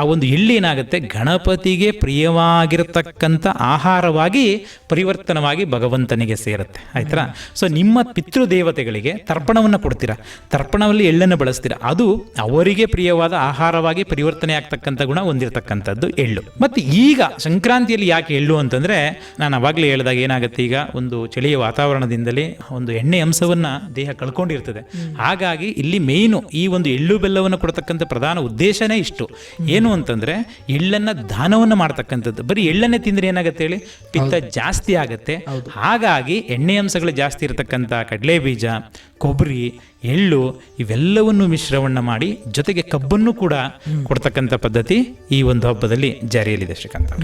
ಆ ಒಂದು ಎಳ್ಳೇನಾಗುತ್ತೆ, ಗಣಪತಿಗೆ ಪ್ರಿಯವಾಗಿರತಕ್ಕಂಥ ಆಹಾರವಾಗಿ ಪರಿವರ್ತನವಾಗಿ ಭಗವಂತನಿಗೆ ಸೇರುತ್ತೆ. ಆಯ್ತಾ? ಸೊ ನಿಮ್ಮ ಪಿತೃದೇವತೆಗಳಿಗೆ ತರ್ಪಣವನ್ನು ಕೊಡ್ತೀರಾ, ತರ್ಪಣದಲ್ಲಿ ಎಳ್ಳನ್ನು ಬಳಸ್ತೀರಾ, ಅದು ಅವರಿಗೆ ಪ್ರಿಯವಾದ ಆಹಾರವಾಗಿ ಪರಿವರ್ತನೆ ಆಗ್ತಕ್ಕಂಥ ಗುಣ ಹೊಂದಿರತಕ್ಕಂಥದ್ದು ಎಳ್ಳು. ಮತ್ತು ಈಗ ಸಂಕ್ರಾಂತಿಯಲ್ಲಿ ಯಾಕೆ ಎಳ್ಳು ಅಂತಂದರೆ, ನಾನು ಅವಾಗಲೇ ಹೇಳಿದಾಗ ಏನಾಗುತ್ತೆ, ಈಗ ಒಂದು ಚಳಿಯ ವಾತಾವರಣದಿಂದಲೇ ಒಂದು ಎಣ್ಣೆ ಅಂಶವನ್ನು ದೇಹ ಕಳ್ಕೊಂಡಿರ್ತದೆ. ಹಾಗಾಗಿ ಇಲ್ಲಿ ಮೇಯ್ನು ಈ ಒಂದು ಎಳ್ಳು ಬೆಲ್ಲವನ್ನು ಕೊಡ್ತಕ್ಕಂಥ ಪ್ರಧಾನ ಉದ್ದೇಶನೇ ಇಷ್ಟು. ಏನು ಅಂತಂದ್ರೆ ಎಳ್ಳನ್ನ ದಾನವನ್ನು ಮಾಡ್ತಕ್ಕಂಥದ್ದು. ಬರೀ ಎಳ್ಳನ್ನೇ ತಿಂದ್ರೆ ಏನಾಗುತ್ತೆ ಹೇಳಿ, ಪಿತ್ತ ಜಾಸ್ತಿ ಆಗುತ್ತೆ. ಹಾಗಾಗಿ ಎಣ್ಣೆ ಅಂಶಗಳು ಜಾಸ್ತಿ ಇರತಕ್ಕಂಥ ಕಡಲೆ ಬೀಜ, ಕೊಬ್ಬರಿ, ಎಳ್ಳು ಇವೆಲ್ಲವನ್ನು ಮಿಶ್ರವನ್ನ ಮಾಡಿ ಜೊತೆಗೆ ಕಬ್ಬನ್ನು ಕೂಡ ಕೊಡ್ತಕ್ಕಂಥ ಪದ್ಧತಿ ಈ ಒಂದು ಹಬ್ಬದಲ್ಲಿ ಜಾರಿಯಲ್ಲಿದೆ ಶ್ರೀಕಾಂತ್.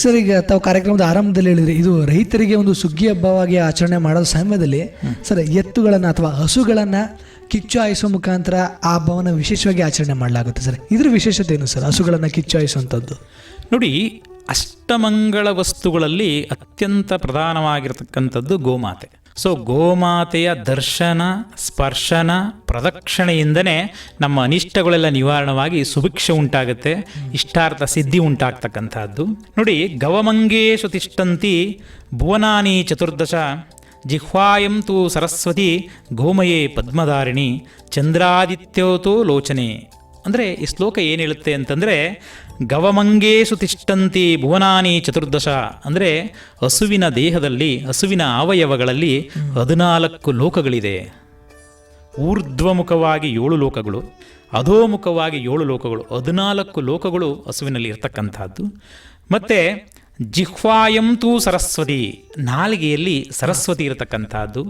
ಸರ್, ಈಗ ತಾವು ಕಾರ್ಯಕ್ರಮದ ಆರಂಭದಲ್ಲಿ ಹೇಳಿದ್ರಿ, ಇದು ರೈತರಿಗೆ ಒಂದು ಸುಗ್ಗಿ ಹಬ್ಬವಾಗಿ ಆಚರಣೆ ಮಾಡೋ ಸಮಯದಲ್ಲಿ ಸರ್ ಎತ್ತುಗಳನ್ನು ಅಥವಾ ಹಸುಗಳನ್ನು ಕಿಚ್ಚು ಹಾಯಿಸೋ ಮುಖಾಂತರ ಆ ಹಬ್ಬವನ್ನು ವಿಶೇಷವಾಗಿ ಆಚರಣೆ ಮಾಡಲಾಗುತ್ತೆ ಸರ್. ಇದ್ರ ವಿಶೇಷತೆ ಏನು ಸರ್, ಹಸುಗಳನ್ನು ಕಿಚ್ಚು ಹಾಯಿಸುವಂಥದ್ದು? ನೋಡಿ, ಅಷ್ಟಮಂಗಳ ವಸ್ತುಗಳಲ್ಲಿ ಅತ್ಯಂತ ಪ್ರಧಾನವಾಗಿರ್ತಕ್ಕಂಥದ್ದು ಗೋಮಾತೆ. ಸೊ ಗೋಮಾತೆಯ ದರ್ಶನ, ಸ್ಪರ್ಶನ, ಪ್ರದಕ್ಷಿಣೆಯಿಂದನೇ ನಮ್ಮ ಅನಿಷ್ಟಗಳೆಲ್ಲ ನಿವಾರಣವಾಗಿ ಸುಭಿಕ್ಷೆ ಉಂಟಾಗುತ್ತೆ, ಇಷ್ಟಾರ್ಥ ಸಿದ್ಧಿ ಉಂಟಾಗ್ತಕ್ಕಂಥದ್ದು. ನೋಡಿ, ಗವಮಂಗೇಶು ತಿಷ್ಟಂತಿ ಭುವನಾನಿ ಚತುರ್ದಶ ಜಿಹ್ವಾಯಂ ತು ಸರಸ್ವತಿ ಗೋಮಯೇ ಪದ್ಮಧಾರಿಣಿ ಚಂದ್ರಾದಿತ್ಯೋತೋ ಲೋಚನೆ. ಅಂದರೆ ಈ ಶ್ಲೋಕ ಏನು ಹೇಳುತ್ತೆ ಅಂತಂದರೆ, ಗವಮಂಗೇಶು ತಿಷ್ಟಂತಿ ಭುವನಾನಿ ಚತುರ್ದಶ ಅಂದರೆ ಹಸುವಿನ ದೇಹದಲ್ಲಿ, ಹಸುವಿನ ಅವಯವಗಳಲ್ಲಿ 14 ಲೋಕಗಳಿದೆ. ಊರ್ಧ್ವಮುಖವಾಗಿ 7 ಲೋಕಗಳು, ಅಧೋಮುಖವಾಗಿ 7 ಲೋಕಗಳು, 14 ಲೋಕಗಳು ಹಸುವಿನಲ್ಲಿ ಇರ್ತಕ್ಕಂಥದ್ದು. ಮತ್ತು ಜಿಹ್ವಾಯಂತೂ ಸರಸ್ವತಿ, ನಾಲಿಗೆಯಲ್ಲಿ ಸರಸ್ವತಿ ಇರತಕ್ಕಂಥದ್ದು.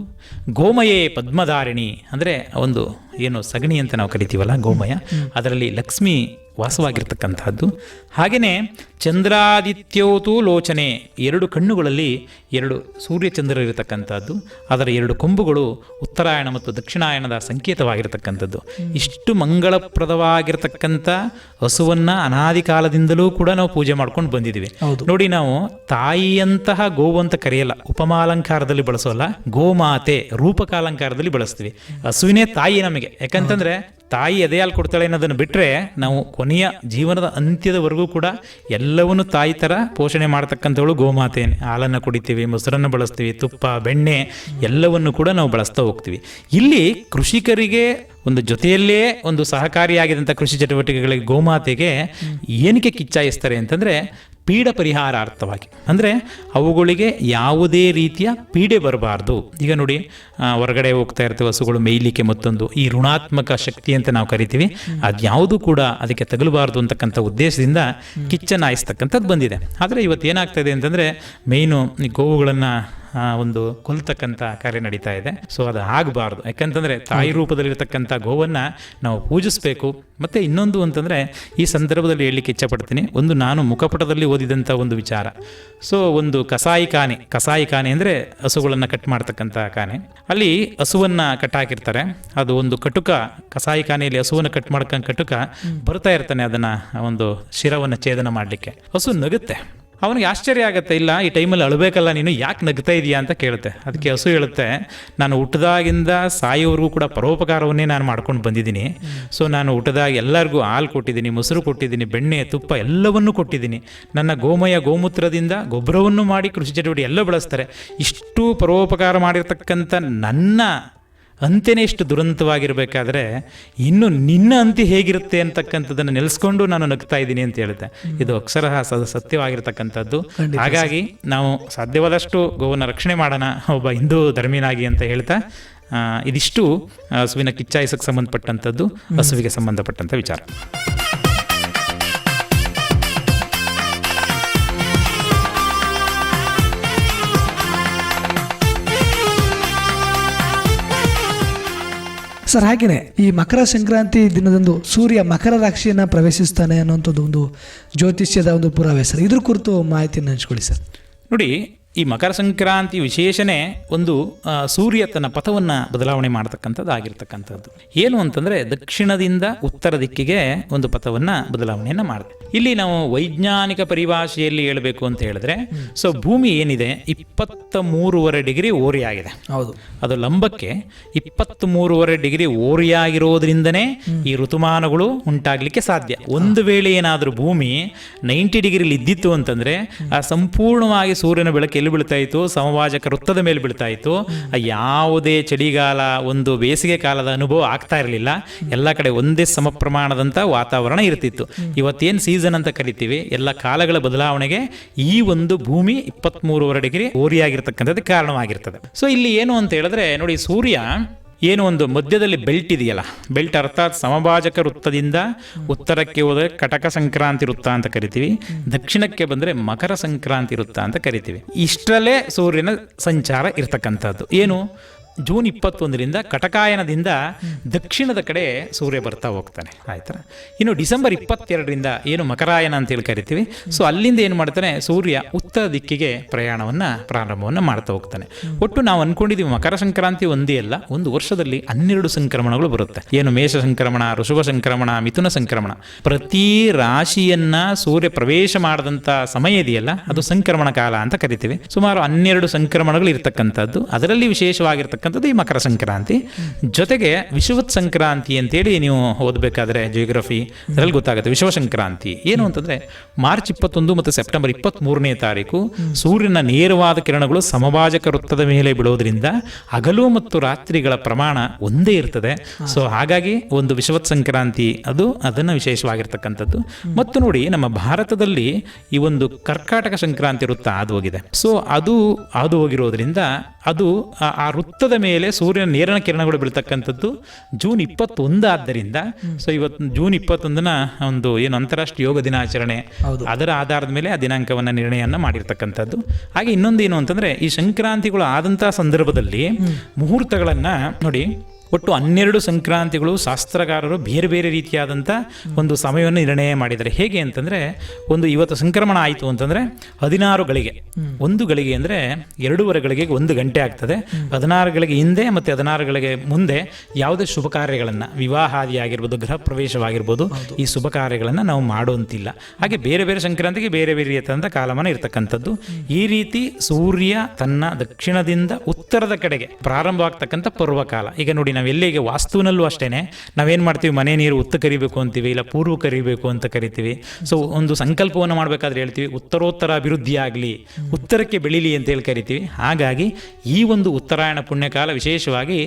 ಗೋಮಯೇ ಪದ್ಮಧಾರಿಣಿ ಅಂದರೆ ಒಂದು ಏನು ಸಗಣಿ ಅಂತ ನಾವು ಕರಿತೀವಲ್ಲ ಗೋಮಯ, ಅದರಲ್ಲಿ ಲಕ್ಷ್ಮಿ ವಾಸವಾಗಿರ್ತಕ್ಕಂಥದ್ದು. ಹಾಗೆಯೇ ಚಂದ್ರಾದಿತ್ಯೋತು ಲೋಚನೆ, 2 ಕಣ್ಣುಗಳಲ್ಲಿ 2 ಸೂರ್ಯಚಂದ್ರರಿರತಕ್ಕಂಥದ್ದು, ಅದರ 2 ಕೊಂಬುಗಳು ಉತ್ತರಾಯಣ ಮತ್ತು ದಕ್ಷಿಣಾಯಣದ ಸಂಕೇತವಾಗಿರ್ತಕ್ಕಂಥದ್ದು. ಇಷ್ಟು ಮಂಗಳಪ್ರದವಾಗಿರ್ತಕ್ಕಂಥ ಹಸುವನ್ನು ಅನಾದಿ ಕಾಲದಿಂದಲೂ ಕೂಡ ನಾವು ಪೂಜೆ ಮಾಡ್ಕೊಂಡು ಬಂದಿದ್ದೀವಿ. ನೋಡಿ, ನಾವು ತಾಯಿಯಂತಹ ಗೋವು ಅಂತ ಕರೆಯಲ್ಲ, ಉಪಮಾಲಂಕಾರದಲ್ಲಿ ಬಳಸೋಲ್ಲ, ಗೋಮಾತೆ ರೂಪಕಾಲಂಕಾರದಲ್ಲಿ ಬಳಸ್ತೀವಿ. ಹಸುವಿನೇ ತಾಯಿ ನಮಗೆ, ಯಾಕಂತಂದ್ರೆ ತಾಯಿ ಎದೆ ಹಾಲು ಕೊಡ್ತಾಳೆ ಅನ್ನೋದನ್ನು ಬಿಟ್ಟರೆ ನಾವು ಕೊನೆಯ ಜೀವನದ ಅಂತ್ಯದವರೆಗೂ ಕೂಡ ಎಲ್ಲವನ್ನು ತಾಯಿ ಥರ ಪೋಷಣೆ ಮಾಡ್ತಕ್ಕಂಥವಳು ಗೋಮಾತೆಯೇ. ಹಾಲನ್ನು ಕುಡಿತೀವಿ, ಮೊಸರನ್ನು ಬಳಸ್ತೀವಿ, ತುಪ್ಪ, ಬೆಣ್ಣೆ ಎಲ್ಲವನ್ನು ಕೂಡ ನಾವು ಬಳಸ್ತಾ ಹೋಗ್ತೀವಿ. ಇಲ್ಲಿ ಕೃಷಿಕರಿಗೆ ಒಂದು ಜೊತೆಯಲ್ಲೇ ಒಂದು ಸಹಕಾರಿಯಾಗಿದ್ದಂಥ ಕೃಷಿ ಚಟುವಟಿಕೆಗಳಿಗೆ ಗೋಮಾತೆಗೆ ಏನಕ್ಕೆ ಕಿಚ್ಚಾಯಿಸ್ತಾರೆ ಅಂತಂದರೆ, ಪೀಡ ಪರಿಹಾರಾರ್ಥವಾಗಿ, ಅಂದರೆ ಅವುಗಳಿಗೆ ಯಾವುದೇ ರೀತಿಯ ಪೀಡೆ ಬರಬಾರ್ದು. ಈಗ ನೋಡಿ, ಹೊರಗಡೆ ಹೋಗ್ತಾ ಇರ್ತೇವೆ ಹಸುಗಳು ಮೇಯ್ಲಿಕ್ಕೆ, ಮತ್ತೊಂದು ಈ ಋಣಾತ್ಮಕ ಶಕ್ತಿ ಅಂತ ನಾವು ಕರಿತೀವಿ, ಅದ್ಯಾವುದು ಕೂಡ ಅದಕ್ಕೆ ತಗಲಬಾರ್ದು ಅಂತಕ್ಕಂಥ ಉದ್ದೇಶದಿಂದ ಕಿಚ್ಚನ್ನು ಹಾಯಿಸ್ತಕ್ಕಂಥದ್ದು ಬಂದಿದೆ. ಆದರೆ ಇವತ್ತು ಏನಾಗ್ತಾ ಇದೆ ಅಂತಂದರೆ, ಮೇಯ್ನು ಈ ಗೋವುಗಳನ್ನು ಒಂದು ಕೊಲ್ತಕ್ಕಂಥ ಕಾರ್ಯ ನಡೀತಾ ಇದೆ. ಸೊ ಅದು ಆಗಬಾರ್ದು. ಯಾಕಂತಂದರೆ ತಾಯಿ ರೂಪದಲ್ಲಿರ್ತಕ್ಕಂಥ ಗೋವನ್ನು ನಾವು ಪೂಜಿಸಬೇಕು. ಮತ್ತು ಇನ್ನೊಂದು ಅಂತಂದರೆ, ಈ ಸಂದರ್ಭದಲ್ಲಿ ಹೇಳಲಿಕ್ಕೆ ಇಚ್ಛಪಡ್ತೀನಿ, ಒಂದು ನಾನು ಮುಖಪಟದಲ್ಲಿ ಓದಿದಂಥ ಒಂದು ವಿಚಾರ. ಸೊ ಒಂದು ಕಸಾಯಿ ಖಾನೆ ಅಂದರೆ ಹಸುಗಳನ್ನು ಕಟ್ ಮಾಡ್ತಕ್ಕಂಥ ಖಾನೆ. ಅಲ್ಲಿ ಹಸುವನ್ನು ಕಟ್ಟಾಕಿರ್ತಾರೆ. ಅದು ಒಂದು ಕಟುಕ, ಕಸಾಯಿ ಖಾನೆಯಲ್ಲಿ ಹಸುವನ್ನು ಕಟ್ ಮಾಡ್ಕೊಂಡು ಕಟುಕ ಬರ್ತಾ ಇರ್ತಾನೆ ಅದನ್ನು ಒಂದು ಶಿರವನ್ನು ಛೇದನ ಮಾಡಲಿಕ್ಕೆ. ಹಸು ನಗುತ್ತೆ. ಅವನಿಗೆ ಆಶ್ಚರ್ಯ ಆಗುತ್ತೆ, ಇಲ್ಲ ಈ ಟೈಮಲ್ಲಿ ಅಳಬೇಕಲ್ಲ, ನೀನು ಯಾಕೆ ನಗ್ತಾ ಇದೆಯಾ ಅಂತ ಕೇಳುತ್ತೆ. ಅದಕ್ಕೆ ಹಸು ಹೇಳುತ್ತೆ, ನಾನು ಹುಟ್ಟಿದಾಗಿಂದ ಸಾಯೋವರೆಗೂ ಕೂಡ ಪರೋಪಕಾರವನ್ನೇ ನಾನು ಮಾಡ್ಕೊಂಡು ಬಂದಿದ್ದೀನಿ. ಸೊ ನಾನು ಹುಟ್ಟಿದಾಗ ಎಲ್ಲರಿಗೂ ಹಾಲು ಕೊಟ್ಟಿದ್ದೀನಿ, ಮೊಸರು ಕೊಟ್ಟಿದ್ದೀನಿ, ಬೆಣ್ಣೆ ತುಪ್ಪ ಎಲ್ಲವನ್ನೂ ಕೊಟ್ಟಿದ್ದೀನಿ. ನನ್ನ ಗೋಮಯ ಗೋಮೂತ್ರದಿಂದ ಗೊಬ್ಬರವನ್ನು ಮಾಡಿ ಕೃಷಿ ಚಟುವಟಿಕೆ ಎಲ್ಲ ಬಳಸ್ತಾರೆ. ಇಷ್ಟು ಪರೋಪಕಾರ ಮಾಡಿರ್ತಕ್ಕಂಥ ನನ್ನ ಅಂತ್ಯನೇ ಇಷ್ಟು ದುರಂತವಾಗಿರಬೇಕಾದ್ರೆ ಇನ್ನು ನಿನ್ನ ಅಂತ್ಯ ಹೇಗಿರುತ್ತೆ ಅಂತಕ್ಕಂಥದ್ದನ್ನು ನೆಲೆಸ್ಕೊಂಡು ನಾನು ನಗ್ತಾ ಇದ್ದೀನಿ ಅಂತ ಹೇಳುತ್ತೆ. ಇದು ಅಕ್ಷರಃ ಸತ್ಯವಾಗಿರ್ತಕ್ಕಂಥದ್ದು. ಹಾಗಾಗಿ ನಾವು ಸಾಧ್ಯವಾದಷ್ಟು ಗೋವನ್ನು ರಕ್ಷಣೆ ಮಾಡೋಣ ಒಬ್ಬ ಹಿಂದೂ ಧರ್ಮೀನಾಗಿ ಅಂತ ಹೇಳ್ತಾ, ಇದಿಷ್ಟು ಹಸುವಿನ ಕಿಚ್ಚಾಯಿಸಕ್ಕೆ ಸಂಬಂಧಪಟ್ಟಂಥದ್ದು, ಹಸುವಿಗೆ ಸಂಬಂಧಪಟ್ಟಂಥ ವಿಚಾರ. ಸರ್, ಹಾಗೆಯೇ ಈ ಮಕರ ಸಂಕ್ರಾಂತಿ ದಿನದಂದು ಸೂರ್ಯ ಮಕರ ರಾಶಿಯನ್ನು ಪ್ರವೇಶಿಸ್ತಾನೆ ಅನ್ನುವಂಥದ್ದು ಒಂದು ಜ್ಯೋತಿಷ್ಯದ ಒಂದು ಪುರಾವೆ ಸರ್. ಇದ್ರ ಕುರಿತು ಮಾಹಿತಿಯನ್ನು ಹಂಚ್ಕೊಳ್ಳಿ ಸರ್. ನೋಡಿ, ಈ ಮಕರ ಸಂಕ್ರಾಂತಿ ವಿಶೇಷನೇ ಒಂದು ಸೂರ್ಯ ತನ್ನ ಪಥವನ್ನು ಬದಲಾವಣೆ ಮಾಡತಕ್ಕಂಥದ್ದು ಆಗಿರ್ತಕ್ಕಂಥದ್ದು. ಏನು ಅಂತಂದರೆ, ದಕ್ಷಿಣದಿಂದ ಉತ್ತರ ದಿಕ್ಕಿಗೆ ಒಂದು ಪಥವನ್ನು ಬದಲಾವಣೆಯನ್ನು ಮಾಡುತ್ತೆ. ಇಲ್ಲಿ ನಾವು ವೈಜ್ಞಾನಿಕ ಪರಿಭಾಷೆಯಲ್ಲಿ ಹೇಳಬೇಕು ಅಂತ ಹೇಳಿದ್ರೆ, ಸೊ ಭೂಮಿ ಏನಿದೆ 23.5 ಡಿಗ್ರಿ ಓರೆಯಾಗಿದೆ. ಹೌದು, ಅದು ಲಂಬಕ್ಕೆ 23.5 ಡಿಗ್ರಿ ಓರೆಯಾಗಿರೋದ್ರಿಂದನೇ ಈ ಋತುಮಾನಗಳು ಉಂಟಾಗಲಿಕ್ಕೆ ಸಾಧ್ಯ. ಒಂದು ವೇಳೆ ಏನಾದರೂ ಭೂಮಿ 90 ಡಿಗ್ರಿಲಿ ಇದ್ದಿತ್ತು ಅಂತಂದರೆ, ಆ ಸಂಪೂರ್ಣವಾಗಿ ಸೂರ್ಯನ ಬೆಳಕು ಎಲ್ಲಿ ಬೀಳ್ತಾ ಇತ್ತು, ಸಮಭಾಜಕ ವೃತ್ತದ ಮೇಲೆ ಬೀಳ್ತಾ ಇತ್ತು. ಯಾವುದೇ ಚಳಿಗಾಲ, ಒಂದು ಬೇಸಿಗೆ ಕಾಲದ ಅನುಭವ ಆಗ್ತಾ ಇರಲಿಲ್ಲ. ಎಲ್ಲ ಕಡೆ ಒಂದೇ ಸಮ ಪ್ರಮಾಣದಂಥ ವಾತಾವರಣ ಇರ್ತಿತ್ತು. ಇವತ್ತೇನು ಸೀಸನ್ ಅಂತ ಕರಿತೀವಿ, ಎಲ್ಲ ಕಾಲಗಳ ಬದಲಾವಣೆಗೆ ಈ ಒಂದು ಭೂಮಿ 23.5 ಡಿಗ್ರಿ ಓರಿಯಾಗಿರ್ತಕ್ಕಂಥದ್ದು ಕಾರಣವಾಗಿರ್ತದೆ. ಸೊ ಇಲ್ಲಿ ಏನು ಅಂತ ಹೇಳಿದ್ರೆ, ನೋಡಿ, ಸೂರ್ಯ ಏನು ಒಂದು ಮಧ್ಯದಲ್ಲಿ ಬೆಲ್ಟ್ ಇದೆಯಲ್ಲ, ಬೆಲ್ಟ್ ಅರ್ಥಾತ್ ಸಮಭಾಜಕ ವೃತ್ತದಿಂದ ಉತ್ತರಕ್ಕೆ ಹೋದರೆ ಕಟಕ ಸಂಕ್ರಾಂತಿ ವೃತ್ತ ಅಂತ ಕರಿತೀವಿ, ದಕ್ಷಿಣಕ್ಕೆ ಬಂದರೆ ಮಕರ ಸಂಕ್ರಾಂತಿ ವೃತ್ತ ಅಂತ ಕರಿತೀವಿ. ಇಷ್ಟರಲ್ಲೇ ಸೂರ್ಯನ ಸಂಚಾರ ಇರ್ತಕ್ಕಂಥದ್ದು. ಏನು, ಜೂನ್ 21ರಿಂದ ಕಟಕಾಯನದಿಂದ ದಕ್ಷಿಣದ ಕಡೆ ಸೂರ್ಯ ಬರ್ತಾ ಹೋಗ್ತಾನೆ, ಆಯ್ತಾ. ಇನ್ನು ಡಿಸೆಂಬರ್ 22ರಿಂದ ಏನು ಮಕರಾಯನ ಅಂತೇಳಿ ಕರಿತೀವಿ. ಸೊ ಅಲ್ಲಿಂದ ಏನು ಮಾಡ್ತಾನೆ, ಸೂರ್ಯ ಉತ್ತರ ದಿಕ್ಕಿಗೆ ಪ್ರಾರಂಭವನ್ನು ಮಾಡ್ತಾ ಹೋಗ್ತಾನೆ. ಒಟ್ಟು ನಾವು ಅಂದ್ಕೊಂಡಿದ್ದೀವಿ ಮಕರ ಸಂಕ್ರಾಂತಿ ಒಂದೇ ಅಲ್ಲ, ಒಂದು ವರ್ಷದಲ್ಲಿ 12 ಸಂಕ್ರಮಣಗಳು ಬರುತ್ತೆ. ಏನು ಮೇಷ ಸಂಕ್ರಮಣ, ಋಷಭ ಸಂಕ್ರಮಣ, ಮಿಥುನ ಸಂಕ್ರಮಣ. ಪ್ರತಿ ರಾಶಿಯನ್ನ ಸೂರ್ಯ ಪ್ರವೇಶ ಮಾಡಿದಂಥ ಸಮಯ ಇದೆಯಲ್ಲ, ಅದು ಸಂಕ್ರಮಣ ಕಾಲ ಅಂತ ಕರಿತೀವಿ. ಸುಮಾರು 12 ಸಂಕ್ರಮಣಗಳು ಇರ್ತಕ್ಕಂಥದ್ದು. ಅದರಲ್ಲಿ ವಿಶೇಷವಾಗಿರ್ತಕ್ಕಂಥ ಈ ಮಕರ ಸಂಕ್ರಾಂತಿ. ಜೊತೆಗೆ ವಿಷುವತ್ ಸಂಕ್ರಾಂತಿ ಅಂತೇಳಿ ನೀವು ಓದಬೇಕಾದ್ರೆ ಜಿಯೋಗ್ರಫಿ ಅದರಲ್ಲಿ ಗೊತ್ತಾಗುತ್ತೆ. ವಿಷುವ ಸಂಕ್ರಾಂತಿ ಏನು ಅಂತಂದರೆ, ಮಾರ್ಚ್ 21 ಮತ್ತು ಸೆಪ್ಟೆಂಬರ್ 23ನೇ ತಾರೀಕು ಸೂರ್ಯನ ನೇರವಾದ ಕಿರಣಗಳು ಸಮಭಾಜಕ ವೃತ್ತದ ಮೇಲೆ ಬೀಳೋದ್ರಿಂದ ಹಗಲು ಮತ್ತು ರಾತ್ರಿಗಳ ಪ್ರಮಾಣ ಒಂದೇ ಇರ್ತದೆ. ಸೊ ಹಾಗಾಗಿ ಒಂದು ವಿಷುವತ್ ಸಂಕ್ರಾಂತಿ ಅದನ್ನು ವಿಶೇಷವಾಗಿರ್ತಕ್ಕಂಥದ್ದು. ಮತ್ತು ನೋಡಿ, ನಮ್ಮ ಭಾರತದಲ್ಲಿ ಈ ಒಂದು ಕರ್ಕಾಟಕ ಸಂಕ್ರಾಂತಿ ವೃತ್ತ ಹಾದು ಹೋಗಿದೆ. ಸೊ ಅದು ಹಾದು ಹೋಗಿರೋದ್ರಿಂದ ಅದು ಆ ವೃತ್ತದ ಮೇಲೆ ಸೂರ್ಯನ ನೇರನ ಕಿರಣಗಳು ಬೀಳ್ತಕ್ಕಂಥದ್ದು ಜೂನ್ 21 ಆದ್ದರಿಂದ. ಸೊ ಇವತ್ತು ಜೂನ್ 21ನ ಒಂದು ಏನು ಅಂತಾರಾಷ್ಟ್ರೀಯ ಯೋಗ ದಿನಾಚರಣೆ, ಅದರ ಆಧಾರದ ಮೇಲೆ ಆ ದಿನಾಂಕವನ್ನು ನಿರ್ಣಯವನ್ನು ಮಾಡಿರ್ತಕ್ಕಂಥದ್ದು. ಹಾಗೆ ಇನ್ನೊಂದು ಏನು ಅಂತಂದರೆ, ಈ ಸಂಕ್ರಾಂತಿಗಳು ಆದಂಥ ಸಂದರ್ಭದಲ್ಲಿ ಮುಹೂರ್ತಗಳನ್ನು ನೋಡಿ, ಒಟ್ಟು 12 ಸಂಕ್ರಾಂತಿಗಳು ಶಾಸ್ತ್ರಕಾರರು ಬೇರೆ ಬೇರೆ ರೀತಿಯಾದಂಥ ಒಂದು ಸಮಯವನ್ನು ನಿರ್ಣಯ ಮಾಡಿದ್ದಾರೆ. ಹೇಗೆ ಅಂತಂದರೆ, ಒಂದು ಇವತ್ತು ಸಂಕ್ರಮಣ ಆಯಿತು ಅಂತಂದರೆ 16 ಗಳಿಗೆ, 1 ಗಳಿಗೆ ಅಂದರೆ 2:30 ಗಳಿಗೆ 1 ಗಂಟೆ ಆಗ್ತದೆ. 16 ಗಳಿಗೆ ಹಿಂದೆ ಮತ್ತು 16 ಗಳಿಗೆ ಮುಂದೆ ಯಾವುದೇ ಶುಭ ಕಾರ್ಯಗಳನ್ನು, ವಿವಾಹಾದಿ ಆಗಿರ್ಬೋದು, ಗೃಹ ಪ್ರವೇಶವಾಗಿರ್ಬೋದು, ಈ ಶುಭ ಕಾರ್ಯಗಳನ್ನು ನಾವು ಮಾಡುವಂತಿಲ್ಲ. ಹಾಗೆ ಬೇರೆ ಬೇರೆ ಸಂಕ್ರಾಂತಿಗೆ ಬೇರೆ ಬೇರೆ ರೀತಿಯಾದಂಥ ಕಾಲಮಾನ ಇರತಕ್ಕಂಥದ್ದು. ಈ ರೀತಿ ಸೂರ್ಯ ತನ್ನ ದಕ್ಷಿಣದಿಂದ ಉತ್ತರದ ಕಡೆಗೆ ಪ್ರಾರಂಭ ಆಗ್ತಕ್ಕಂಥ ಪರ್ವಕಾಲ. ಈಗ ನೋಡಿ, ನಾವೆಲ್ಲಿಗೆ ವಾಸ್ತುನಲ್ಲೂ ಅಷ್ಟೇ ನಾವೇನು ಮಾಡ್ತೀವಿ, ಮನೆ ನೀರು ಉತ್ತ ಕರಿಬೇಕು ಅಂತೀವಿ, ಇಲ್ಲ ಪೂರ್ವ ಕರಿಬೇಕು ಅಂತ ಕರಿತೀವಿ. ಸೊ ಒಂದು ಸಂಕಲ್ಪವನ್ನು ಮಾಡಬೇಕಾದ್ರೆ ಹೇಳ್ತೀವಿ ಉತ್ತರೋತ್ತರ ಅಭಿವೃದ್ಧಿ ಆಗಲಿ, ಉತ್ತರಕ್ಕೆ ಬೆಳೀಲಿ ಅಂತೇಳಿ ಕರಿತೀವಿ. ಹಾಗಾಗಿ ಈ ಒಂದು ಉತ್ತರಾಯಣ ಪುಣ್ಯಕಾಲ ವಿಶೇಷವಾಗಿ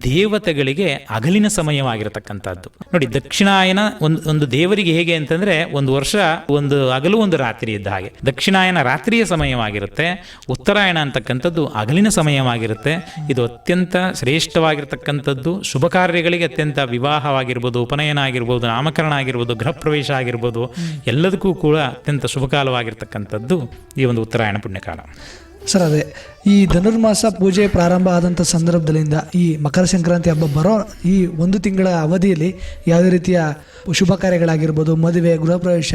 ದೇವತೆಗಳಿಗೆ ಹಗಲಿನ ಸಮಯವಾಗಿರತಕ್ಕಂಥದ್ದು. ನೋಡಿ, ದಕ್ಷಿಣಾಯನ ಒಂದು ದೇವರಿಗೆ ಹೇಗೆ ಅಂತಂದರೆ ಒಂದು ವರ್ಷ ಒಂದು ಹಗಲು ಒಂದು ರಾತ್ರಿ ಇದ್ದ ಹಾಗೆ. ದಕ್ಷಿಣಾಯನ ರಾತ್ರಿಯ ಸಮಯವಾಗಿರುತ್ತೆ, ಉತ್ತರಾಯಣ ಅಂತಕ್ಕಂಥದ್ದು ಹಗಲಿನ ಸಮಯವಾಗಿರುತ್ತೆ. ಇದು ಅತ್ಯಂತ ಶ್ರೇಷ್ಠವಾಗಿರ್ತಕ್ಕಂಥದ್ದು. ಶುಭ ಕಾರ್ಯಗಳಿಗೆ ಅತ್ಯಂತ ವಿವಾಹವಾಗಿರ್ಬೋದು, ಉಪನಯನ ಆಗಿರ್ಬೋದು, ನಾಮಕರಣ ಆಗಿರ್ಬೋದು, ಗೃಹ ಪ್ರವೇಶ ಆಗಿರ್ಬೋದು, ಎಲ್ಲದಕ್ಕೂ ಕೂಡ ಅತ್ಯಂತ ಶುಭಕಾಲವಾಗಿರ್ತಕ್ಕಂಥದ್ದು ಈ ಒಂದು ಉತ್ತರಾಯಣ ಪುಣ್ಯಕಾಲ. ಸರ್, ಅದೇ ಈ ಧನುರ್ಮಾಸ ಪೂಜೆ ಪ್ರಾರಂಭ ಆದಂಥ ಸಂದರ್ಭದಲ್ಲಿಂದ ಈ ಮಕರ ಸಂಕ್ರಾಂತಿ ಹಬ್ಬ ಬರೋ ಈ ಒಂದು ತಿಂಗಳ ಅವಧಿಯಲ್ಲಿ ಯಾವುದೇ ರೀತಿಯ ಶುಭ ಕಾರ್ಯಗಳಾಗಿರ್ಬೋದು, ಮದುವೆ, ಗೃಹ ಪ್ರವೇಶ,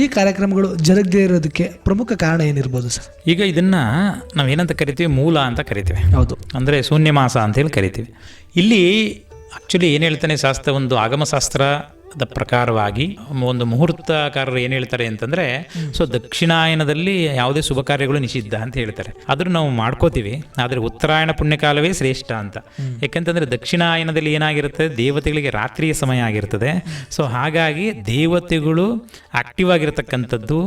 ಈ ಕಾರ್ಯಕ್ರಮಗಳು ಜರುಗದೇ ಇರೋದಕ್ಕೆ ಪ್ರಮುಖ ಕಾರಣ ಏನಿರ್ಬೋದು ಸರ್? ಈಗ ಇದನ್ನು ನಾವೇನಂತ ಕರಿತೀವಿ, ಮೂಲ ಅಂತ ಕರಿತೀವಿ. ಹೌದು, ಅಂದರೆ ಶೂನ್ಯ ಮಾಸ ಅಂತೇಳಿ ಕರಿತೀವಿ. ಇಲ್ಲಿ ಆ್ಯಕ್ಚುಲಿ ಏನು ಹೇಳ್ತಾನೆ ಶಾಸ್ತ್ರ, ಒಂದು ಆಗಮಶಾಸ್ತ್ರದ ಪ್ರಕಾರವಾಗಿ ಒಂದು ಮುಹೂರ್ತಕಾರರು ಏನು ಹೇಳ್ತಾರೆ ಅಂತಂದರೆ, ಸೊ ದಕ್ಷಿಣಾಯನದಲ್ಲಿ ಯಾವುದೇ ಶುಭ ಕಾರ್ಯಗಳು ನಿಷಿದ್ಧ ಅಂತ ಹೇಳ್ತಾರೆ. ಆದರೂ ನಾವು ಮಾಡ್ಕೋತೀವಿ, ಆದರೆ ಉತ್ತರಾಯಣ ಪುಣ್ಯಕಾಲವೇ ಶ್ರೇಷ್ಠ ಅಂತ. ಯಾಕಂತಂದರೆ ದಕ್ಷಿಣಾಯನದಲ್ಲಿ ಏನಾಗಿರುತ್ತೆ, ದೇವತೆಗಳಿಗೆ ರಾತ್ರಿಯ ಸಮಯ ಆಗಿರ್ತದೆ. ಸೊ ಹಾಗಾಗಿ ದೇವತೆಗಳು ಆಕ್ಟಿವ್ ಆಗಿರತಕ್ಕಂಥದ್ದು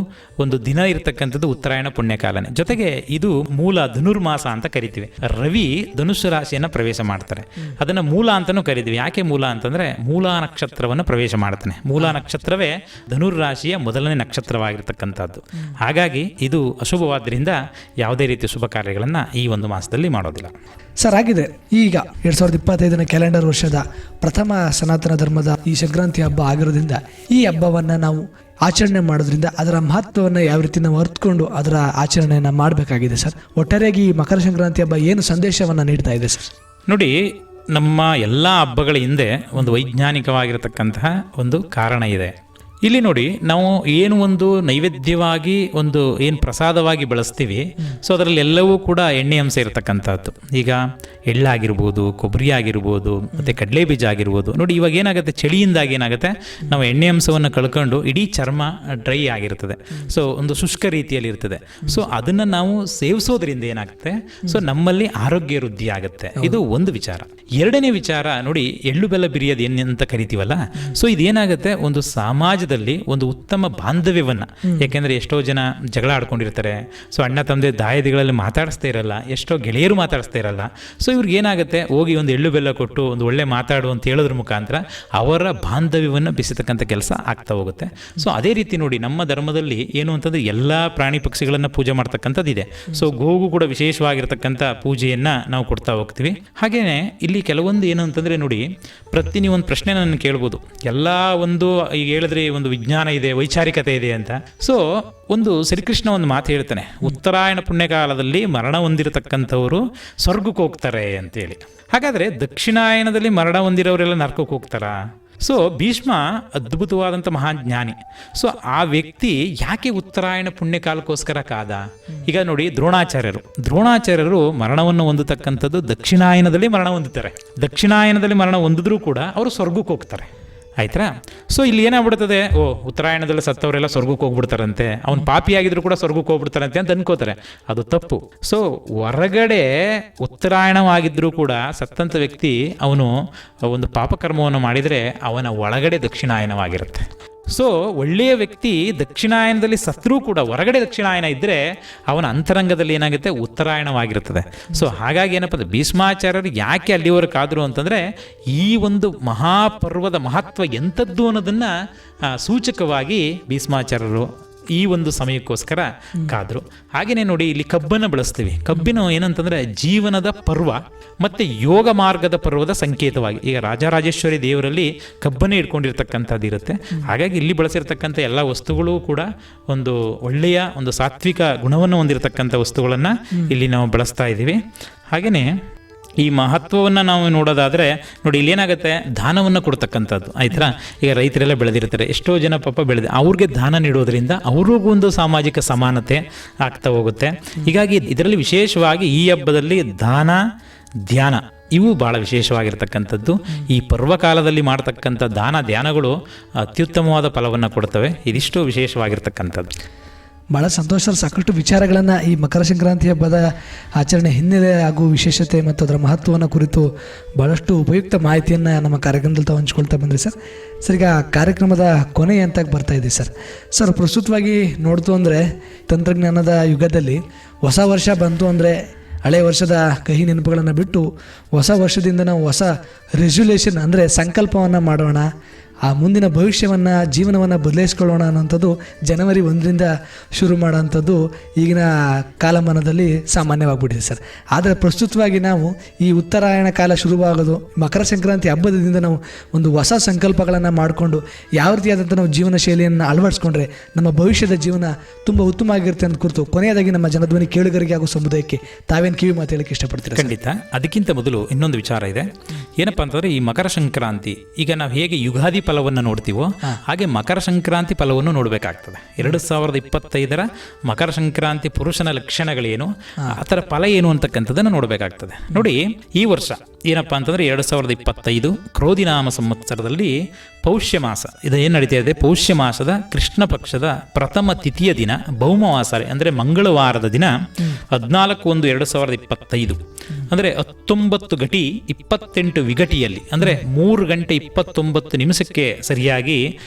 ಒಂದು ದಿನ ಇರತಕ್ಕಂಥದ್ದು ಉತ್ತರಾಯಣ ಪುಣ್ಯಕಾಲನೇ. ಜೊತೆಗೆ ಇದು ಮೂಲ ಧನುರ್ಮಾಸ ಅಂತ ಕರಿತೀವಿ. ರವಿ ಧನುಸ್ಸು ರಾಶಿಯನ್ನು ಪ್ರವೇಶ ಮಾಡ್ತಾರೆ, ಅದನ್ನು ಮೂಲ ಅಂತಲೂ ಕರಿತೀವಿ. ಯಾಕೆ ಮೂಲ ಅಂತಂದರೆ ಮೂಲ ನಕ್ಷತ್ರವನ್ನು ಪ್ರವೇಶ ಮಾಡ್ತಾನೆ. ಮೂಲ ನಕ್ಷತ್ರವೇ ಧನುರ್ ರಾಶಿಯ ಮೊದಲನೇ ನಕ್ಷತ್ರವಾಗಿರ್ತಕ್ಕಂಥದ್ದು. ಹಾಗಾಗಿ ಇದು ಅಶುಭವಾದ್ದರಿಂದ ಯಾವುದೇ ರೀತಿಯ ಶುಭ ಕಾರ್ಯಗಳನ್ನು ಈ ಒಂದು ಮಾಸದಲ್ಲಿ ಮಾಡೋದಿಲ್ಲ. ಸರ್, ಆಗಿದೆ ಈಗ 2025ನೇ ಕ್ಯಾಲೆಂಡರ್ ವರ್ಷದ ಪ್ರಥಮ ಸನಾತನ ಧರ್ಮದ ಈ ಸಂಕ್ರಾಂತಿ ಹಬ್ಬ ಆಗಿರೋದ್ರಿಂದ ಈ ಹಬ್ಬವನ್ನು ನಾವು ಆಚರಣೆ ಮಾಡೋದ್ರಿಂದ ಅದರ ಮಹತ್ವವನ್ನು ಯಾವ ರೀತಿ ನಾವು ಅರ್ಥಕೊಂಡು ಅದರ ಆಚರಣೆಯನ್ನು ಮಾಡಬೇಕಾಗಿದೆ ಸರ್. ಒಟ್ಟಾರೆಯಾಗಿ ಈ ಮಕರ ಸಂಕ್ರಾಂತಿ ಹಬ್ಬ ಏನು ಸಂದೇಶವನ್ನು ನೀಡ್ತಾ ಇದೆ ಸರ್? ನೋಡಿ, ನಮ್ಮ ಎಲ್ಲ ಹಬ್ಬಗಳ ಹಿಂದೆ ಒಂದು ವೈಜ್ಞಾನಿಕವಾಗಿರತಕ್ಕಂತಹ ಒಂದು ಕಾರಣ ಇದೆ. ಇಲ್ಲಿ ನೋಡಿ, ನಾವು ಏನು ಒಂದು ನೈವೇದ್ಯವಾಗಿ ಒಂದು ಏನು ಪ್ರಸಾದವಾಗಿ ಬಳಸ್ತೀವಿ, ಸೊ ಅದರಲ್ಲಿ ಎಲ್ಲವೂ ಕೂಡ ಎಣ್ಣೆ ಅಂಶ ಇರತಕ್ಕಂಥದ್ದು. ಈಗ ಎಳ್ಳಾಗಿರ್ಬೋದು, ಕೊಬ್ಬರಿ ಆಗಿರ್ಬೋದು, ಮತ್ತು ಕಡಲೆ ಬೀಜ ಆಗಿರ್ಬೋದು. ನೋಡಿ, ಇವಾಗ ಏನಾಗುತ್ತೆ, ಚಳಿಯಿಂದಾಗಿ ಏನಾಗುತ್ತೆ, ನಾವು ಎಣ್ಣೆ ಅಂಶವನ್ನು ಕಳ್ಕೊಂಡು ಇಡೀ ಚರ್ಮ ಡ್ರೈ ಆಗಿರ್ತದೆ. ಸೊ ಒಂದು ಶುಷ್ಕ ರೀತಿಯಲ್ಲಿ ಇರ್ತದೆ. ಸೊ ಅದನ್ನು ನಾವು ಸೇವಿಸೋದ್ರಿಂದ ಏನಾಗುತ್ತೆ, ಸೊ ನಮ್ಮಲ್ಲಿ ಆರೋಗ್ಯ ವೃದ್ಧಿ ಆಗುತ್ತೆ. ಇದು ಒಂದು ವಿಚಾರ. ಎರಡನೇ ವಿಚಾರ ನೋಡಿ, ಎಳ್ಳು ಬೆಲ್ಲ ಬಿರಿಯೋದು ಅಂತ ಕರಿತೀವಲ್ಲ, ಸೊ ಇದೇನಾಗುತ್ತೆ, ಒಂದು ಸಮಾಜದಲ್ಲಿ ಒಂದು ಉತ್ತಮ ಬಾಂಧವ್ಯವನ್ನು, ಯಾಕೆಂದರೆ ಎಷ್ಟೋ ಜನ ಜಗಳ ಆಡ್ಕೊಂಡಿರ್ತಾರೆ. ಸೊ ಅಣ್ಣ ತಮ್ಮದೇ ದಾಯದಿಗಳಲ್ಲಿ ಮಾತಾಡಿಸ್ತಾ ಇರಲ್ಲ, ಎಷ್ಟೋ ಗೆಳೆಯರು ಮಾತಾಡಿಸ್ತಾ ಇರಲ್ಲ. ಸೊ ಇವ್ರಿಗೆ ಏನಾಗುತ್ತೆ, ಹೋಗಿ ಒಂದು ಎಳ್ಳು ಬೆಲ್ಲ ಕೊಟ್ಟು ಒಂದು ಒಳ್ಳೆ ಮಾತಾಡು ಅಂತ ಹೇಳೋದ್ರ ಮುಖಾಂತರ ಅವರ ಬಾಂಧವ್ಯವನ್ನು ಬೆಸೆತಕ್ಕಂಥ ಕೆಲಸ ಆಗ್ತಾ ಹೋಗುತ್ತೆ. ಸೊ ಅದೇ ರೀತಿ ನೋಡಿ, ನಮ್ಮ ಧರ್ಮದಲ್ಲಿ ಏನು ಅಂತಂದರೆ ಎಲ್ಲ ಪ್ರಾಣಿ ಪಕ್ಷಿಗಳನ್ನು ಪೂಜೆ ಮಾಡ್ತಕ್ಕಂಥದ್ದು ಇದೆ. ಸೊ ಗೋಗೂ ಕೂಡ ವಿಶೇಷವಾಗಿರ್ತಕ್ಕಂಥ ಪೂಜೆಯನ್ನು ನಾವು ಕೊಡ್ತಾ ಹೋಗ್ತೀವಿ. ಹಾಗೆಯೇ ಇಲ್ಲಿ ಕೆಲವೊಂದು ಏನು ಅಂತಂದರೆ ನೋಡಿ, ನೀವು ಒಂದು ಪ್ರಶ್ನೆ ನನ್ನ ಕೇಳ್ಬೋದು, ಎಲ್ಲ ಒಂದು ಈಗ ಹೇಳಿದ್ರೆ ಒಂದು ವಿಜ್ಞಾನ ಇದೆ, ವೈಚಾರಿಕತೆ ಇದೆ ಅಂತ. ಸೊ ಒಂದು ಶ್ರೀಕೃಷ್ಣ ಒಂದು ಮಾತು ಹೇಳ್ತಾನೆ, ಉತ್ತರಾಯಣ ಪುಣ್ಯಕಾಲದಲ್ಲಿ ಮರಣ ಹೊಂದಿರತಕ್ಕಂಥವರು ಸ್ವರ್ಗಕ್ಕೆ ಹೋಗ್ತಾರೆ ಅಂತೇಳಿ. ಹಾಗಾದರೆ ದಕ್ಷಿಣಾಯನದಲ್ಲಿ ಮರಣ ಹೊಂದಿರೋರೆಲ್ಲ ನರಕಕ್ಕೆ ಹೋಗ್ತಾರಾ? ಸೊ ಭೀಷ್ಮ ಅದ್ಭುತವಾದಂಥ ಮಹಾಜ್ಞಾನಿ. ಸೊ ಆ ವ್ಯಕ್ತಿ ಯಾಕೆ ಉತ್ತರಾಯಣ ಪುಣ್ಯಕಾಲಕ್ಕೋಸ್ಕರ ಕಾದ? ಈಗ ನೋಡಿ, ದ್ರೋಣಾಚಾರ್ಯರು ಮರಣವನ್ನು ಹೊಂದತಕ್ಕಂಥದ್ದು ದಕ್ಷಿಣಾಯನದಲ್ಲಿ ಮರಣ ಹೊಂದುತ್ತಾರೆ. ದಕ್ಷಿಣಾಯನದಲ್ಲಿ ಮರಣ ಹೊಂದಿದ್ರೂ ಕೂಡ ಅವರು ಸ್ವರ್ಗಕ್ಕೆ ಹೋಗ್ತಾರೆ. ಆಯ್ತಾ? ಸೊ ಇಲ್ಲಿ ಏನಾಗ್ಬಿಡ್ತದೆ, ಉತ್ತರಾಯಣದಲ್ಲಿ ಸತ್ತವರೆಲ್ಲ ಸ್ವರ್ಗಕ್ಕೆ ಹೋಗ್ಬಿಡ್ತಾರಂತೆ, ಅವ್ನು ಪಾಪಿಯಾಗಿದ್ರು ಕೂಡ ಸ್ವರ್ಗಕ್ಕೆ ಹೋಗ್ಬಿಡ್ತಾರಂತೆ ಅಂತ ಅನ್ಕೋತಾರೆ. ಅದು ತಪ್ಪು. ಸೊ ಹೊರಗಡೆ ಉತ್ತರಾಯಣವಾಗಿದ್ದರೂ ಕೂಡ ಸತ್ತಂಥ ವ್ಯಕ್ತಿ ಅವನು ಒಂದು ಪಾಪಕರ್ಮವನ್ನು ಮಾಡಿದರೆ ಅವನ ಒಳಗಡೆ ದಕ್ಷಿಣಾಯನವಾಗಿರುತ್ತೆ. ಸೊ ಒಳ್ಳೆಯ ವ್ಯಕ್ತಿ ದಕ್ಷಿಣಾಯನದಲ್ಲಿ ಸತ್ರೂ ಕೂಡ ಹೊರಗಡೆ ದಕ್ಷಿಣಾಯನ ಇದ್ದರೆ ಅವನ ಅಂತರಂಗದಲ್ಲಿ ಏನಾಗುತ್ತೆ, ಉತ್ತರಾಯಣವಾಗಿರ್ತದೆ. ಸೊ ಹಾಗಾಗಿ ಏನಪ್ಪ ಅಂದರೆ ಭೀಷ್ಮಾಚಾರ್ಯರು ಯಾಕೆ ಅಲ್ಲಿವರೆಗೆ ಕಾದರು ಅಂತಂದರೆ ಈ ಒಂದು ಮಹಾಪರ್ವದ ಮಹತ್ವ ಎಂಥದ್ದು ಅನ್ನೋದನ್ನು ಸೂಚಕವಾಗಿ ಭೀಷ್ಮಾಚಾರ್ಯರು ಈ ಒಂದು ಸಮಯಕ್ಕೋಸ್ಕರ ಕಾದರು. ಹಾಗೆಯೇ ನೋಡಿ, ಇಲ್ಲಿ ಕಬ್ಬನ್ನು ಬಳಸ್ತೀವಿ. ಕಬ್ಬಿನ ಏನಂತಂದರೆ ಜೀವನದ ಪರ್ವ ಮತ್ತು ಯೋಗ ಮಾರ್ಗದ ಪರ್ವದ ಸಂಕೇತವಾಗಿ. ಈಗ ರಾಜರಾಜೇಶ್ವರಿ ದೇವರಲ್ಲಿ ಕಬ್ಬನ್ನೇ ಇಟ್ಕೊಂಡಿರ್ತಕ್ಕಂಥದ್ದು ಇರುತ್ತೆ. ಹಾಗಾಗಿ ಇಲ್ಲಿ ಬಳಸಿರ್ತಕ್ಕಂಥ ಎಲ್ಲ ವಸ್ತುಗಳು ಕೂಡ ಒಂದು ಒಳ್ಳೆಯ ಒಂದು ಸಾತ್ವಿಕ ಗುಣವನ್ನು ಹೊಂದಿರತಕ್ಕಂಥ ವಸ್ತುಗಳನ್ನು ಇಲ್ಲಿ ನಾವು ಬಳಸ್ತಾ ಇದ್ದೀವಿ. ಹಾಗೆಯೇ ಈ ಮಹತ್ವವನ್ನು ನಾವು ನೋಡೋದಾದರೆ ನೋಡಿ, ಇಲ್ಲೇನಾಗುತ್ತೆ, ದಾನವನ್ನು ಕೊಡ್ತಕ್ಕಂಥದ್ದು. ಆಯ್ತಾ? ಈಗ ರೈತರೆಲ್ಲ ಬೆಳೆದಿರ್ತಾರೆ, ಎಷ್ಟೋ ಜನ ಪಾಪ ಅವ್ರಿಗೆ ದಾನ ನೀಡೋದ್ರಿಂದ ಅವ್ರಿಗೂ ಒಂದು ಸಾಮಾಜಿಕ ಸಮಾನತೆ ಆಗ್ತಾ ಹೋಗುತ್ತೆ. ಹೀಗಾಗಿ ಇದರಲ್ಲಿ ವಿಶೇಷವಾಗಿ ಈ ಹಬ್ಬದಲ್ಲಿ ದಾನ, ಧ್ಯಾನ ಇವು ಭಾಳ ವಿಶೇಷವಾಗಿರ್ತಕ್ಕಂಥದ್ದು. ಈ ಪರ್ವಕಾಲದಲ್ಲಿ ಮಾಡ್ತಕ್ಕಂಥ ದಾನ ಧ್ಯಾನಗಳು ಅತ್ಯುತ್ತಮವಾದ ಫಲವನ್ನು ಕೊಡ್ತವೆ. ಇದಿಷ್ಟು ವಿಶೇಷವಾಗಿರ್ತಕ್ಕಂಥದ್ದು. ಭಾಳ ಸಂತೋಷ ಸರ್. ಸಾಕಷ್ಟು ವಿಚಾರಗಳನ್ನು ಈ ಮಕರ ಸಂಕ್ರಾಂತಿ ಹಬ್ಬದ ಆಚರಣೆ ಹಿನ್ನೆಲೆ ಹಾಗೂ ವಿಶೇಷತೆ ಮತ್ತು ಅದರ ಮಹತ್ವವನ್ನು ಕುರಿತು ಭಾಳಷ್ಟು ಉಪಯುಕ್ತ ಮಾಹಿತಿಯನ್ನು ನಮ್ಮ ಕಾರ್ಯಕ್ರಮದಲ್ಲಿ ತಾವು ಹಂಚ್ಕೊಳ್ತಾ ಬಂದ್ರಿ ಸರ್. ಸರ್, ಈಗ ಕಾರ್ಯಕ್ರಮದ ಕೊನೆ ಹಂತಕ್ಕೆ ಬರ್ತಾ ಇದೆ ಸರ್. ಸರ್, ಪ್ರಸ್ತುತವಾಗಿ ನೋಡ್ತು ಅಂದರೆ ತಂತ್ರಜ್ಞಾನದ ಯುಗದಲ್ಲಿ ಹೊಸ ವರ್ಷ ಬಂತು ಅಂದರೆ ಹಳೆಯ ವರ್ಷದ ಕಹಿ ನೆನಪುಗಳನ್ನು ಬಿಟ್ಟು ಹೊಸ ವರ್ಷದಿಂದ ನಾವು ಹೊಸ ರೆಸೊಲ್ಯೂಷನ್ ಅಂದರೆ ಸಂಕಲ್ಪವನ್ನು ಮಾಡೋಣ, ಆ ಮುಂದಿನ ಭವಿಷ್ಯವನ್ನು ಜೀವನವನ್ನು ಬದಲಾಯಿಸ್ಕೊಳ್ಳೋಣ ಅನ್ನೋಂಥದ್ದು ಜನವರಿ 1ರಿಂದ ಶುರು ಮಾಡೋವಂಥದ್ದು ಈಗಿನ ಕಾಲಮಾನದಲ್ಲಿ ಸಾಮಾನ್ಯವಾಗಿಬಿಟ್ಟಿದೆ ಸರ್. ಆದರೆ ಪ್ರಸ್ತುತವಾಗಿ ನಾವು ಈ ಉತ್ತರಾಯಣ ಕಾಲ ಶುರುವಾಗೋದು ಮಕರ ಸಂಕ್ರಾಂತಿ ಹಬ್ಬದಿಂದ ನಾವು ಒಂದು ಹೊಸ ಸಂಕಲ್ಪಗಳನ್ನು ಮಾಡಿಕೊಂಡು ಯಾವ ರೀತಿಯಾದಂಥ ನಾವು ಜೀವನ ಶೈಲಿಯನ್ನು ಅಳವಡಿಸ್ಕೊಂಡ್ರೆ ನಮ್ಮ ಭವಿಷ್ಯದ ಜೀವನ ತುಂಬ ಉತ್ತಮ ಆಗಿರುತ್ತೆ ಅಂತ ಕುರಿತು ಕೊನೆಯದಾಗಿ ನಮ್ಮ ಜನಧ್ವನಿ ಕೇಳುಗರಿಗೆ ಹಾಗೂ ಸಮುದಾಯಕ್ಕೆ ತಾವೇನು ಕಿವಿ ಮಾತು ಹೇಳಕ್ಕೆ ಇಷ್ಟಪಡ್ತೀರಾ? ಖಂಡಿತ. ಅದಕ್ಕಿಂತ ಮೊದಲು ಇನ್ನೊಂದು ವಿಚಾರ ಇದೆ. ಏನಪ್ಪ ಅಂತಂದರೆ, ಈ ಮಕರ ಸಂಕ್ರಾಂತಿ ಈಗ ನಾವು ಹೇಗೆ ಯುಗಾದಿ ಫಲವನ್ನು ನೋಡ್ತೀವೋ ಹಾಗೆ ಮಕರ ಸಂಕ್ರಾಂತಿ ಫಲವನ್ನು ನೋಡಬೇಕಾಗ್ತದೆ. 2025 ಮಕರ ಸಂಕ್ರಾಂತಿ ಪುರುಷನ ಲಕ್ಷಣಗಳೇನು, ಆ ಥರ ಫಲ ಏನು ಅಂತಕ್ಕಂಥದ್ದನ್ನು ನೋಡಬೇಕಾಗ್ತದೆ. ನೋಡಿ, ಈ ವರ್ಷ ಏನಪ್ಪ ಅಂತಂದರೆ 2025 ಕ್ರೋಧಿನಾಮ ಸಂವತ್ಸರದಲ್ಲಿ ಪೌಷ್ಯ ಮಾಸ ಇದು ಏನು ನಡೀತಾ ಇದೆ, ಪೌಷ್ಯ ಮಾಸದ ಕೃಷ್ಣ ಪಕ್ಷದ ಪ್ರಥಮ ತಿಥಿಯ ದಿನ ಭೌಮವಾಸ ಅಂದರೆ ಮಂಗಳವಾರದ ದಿನ 14/1/2025 ಅಂದರೆ 19 ಗಟಿ 28 ವಿಗಟಿಯಲ್ಲಿ ಅಂದರೆ 3 ಗಂಟೆ 29 ನಿಮಿಷಕ್ಕೆ ಸರಿಯಾಗಿ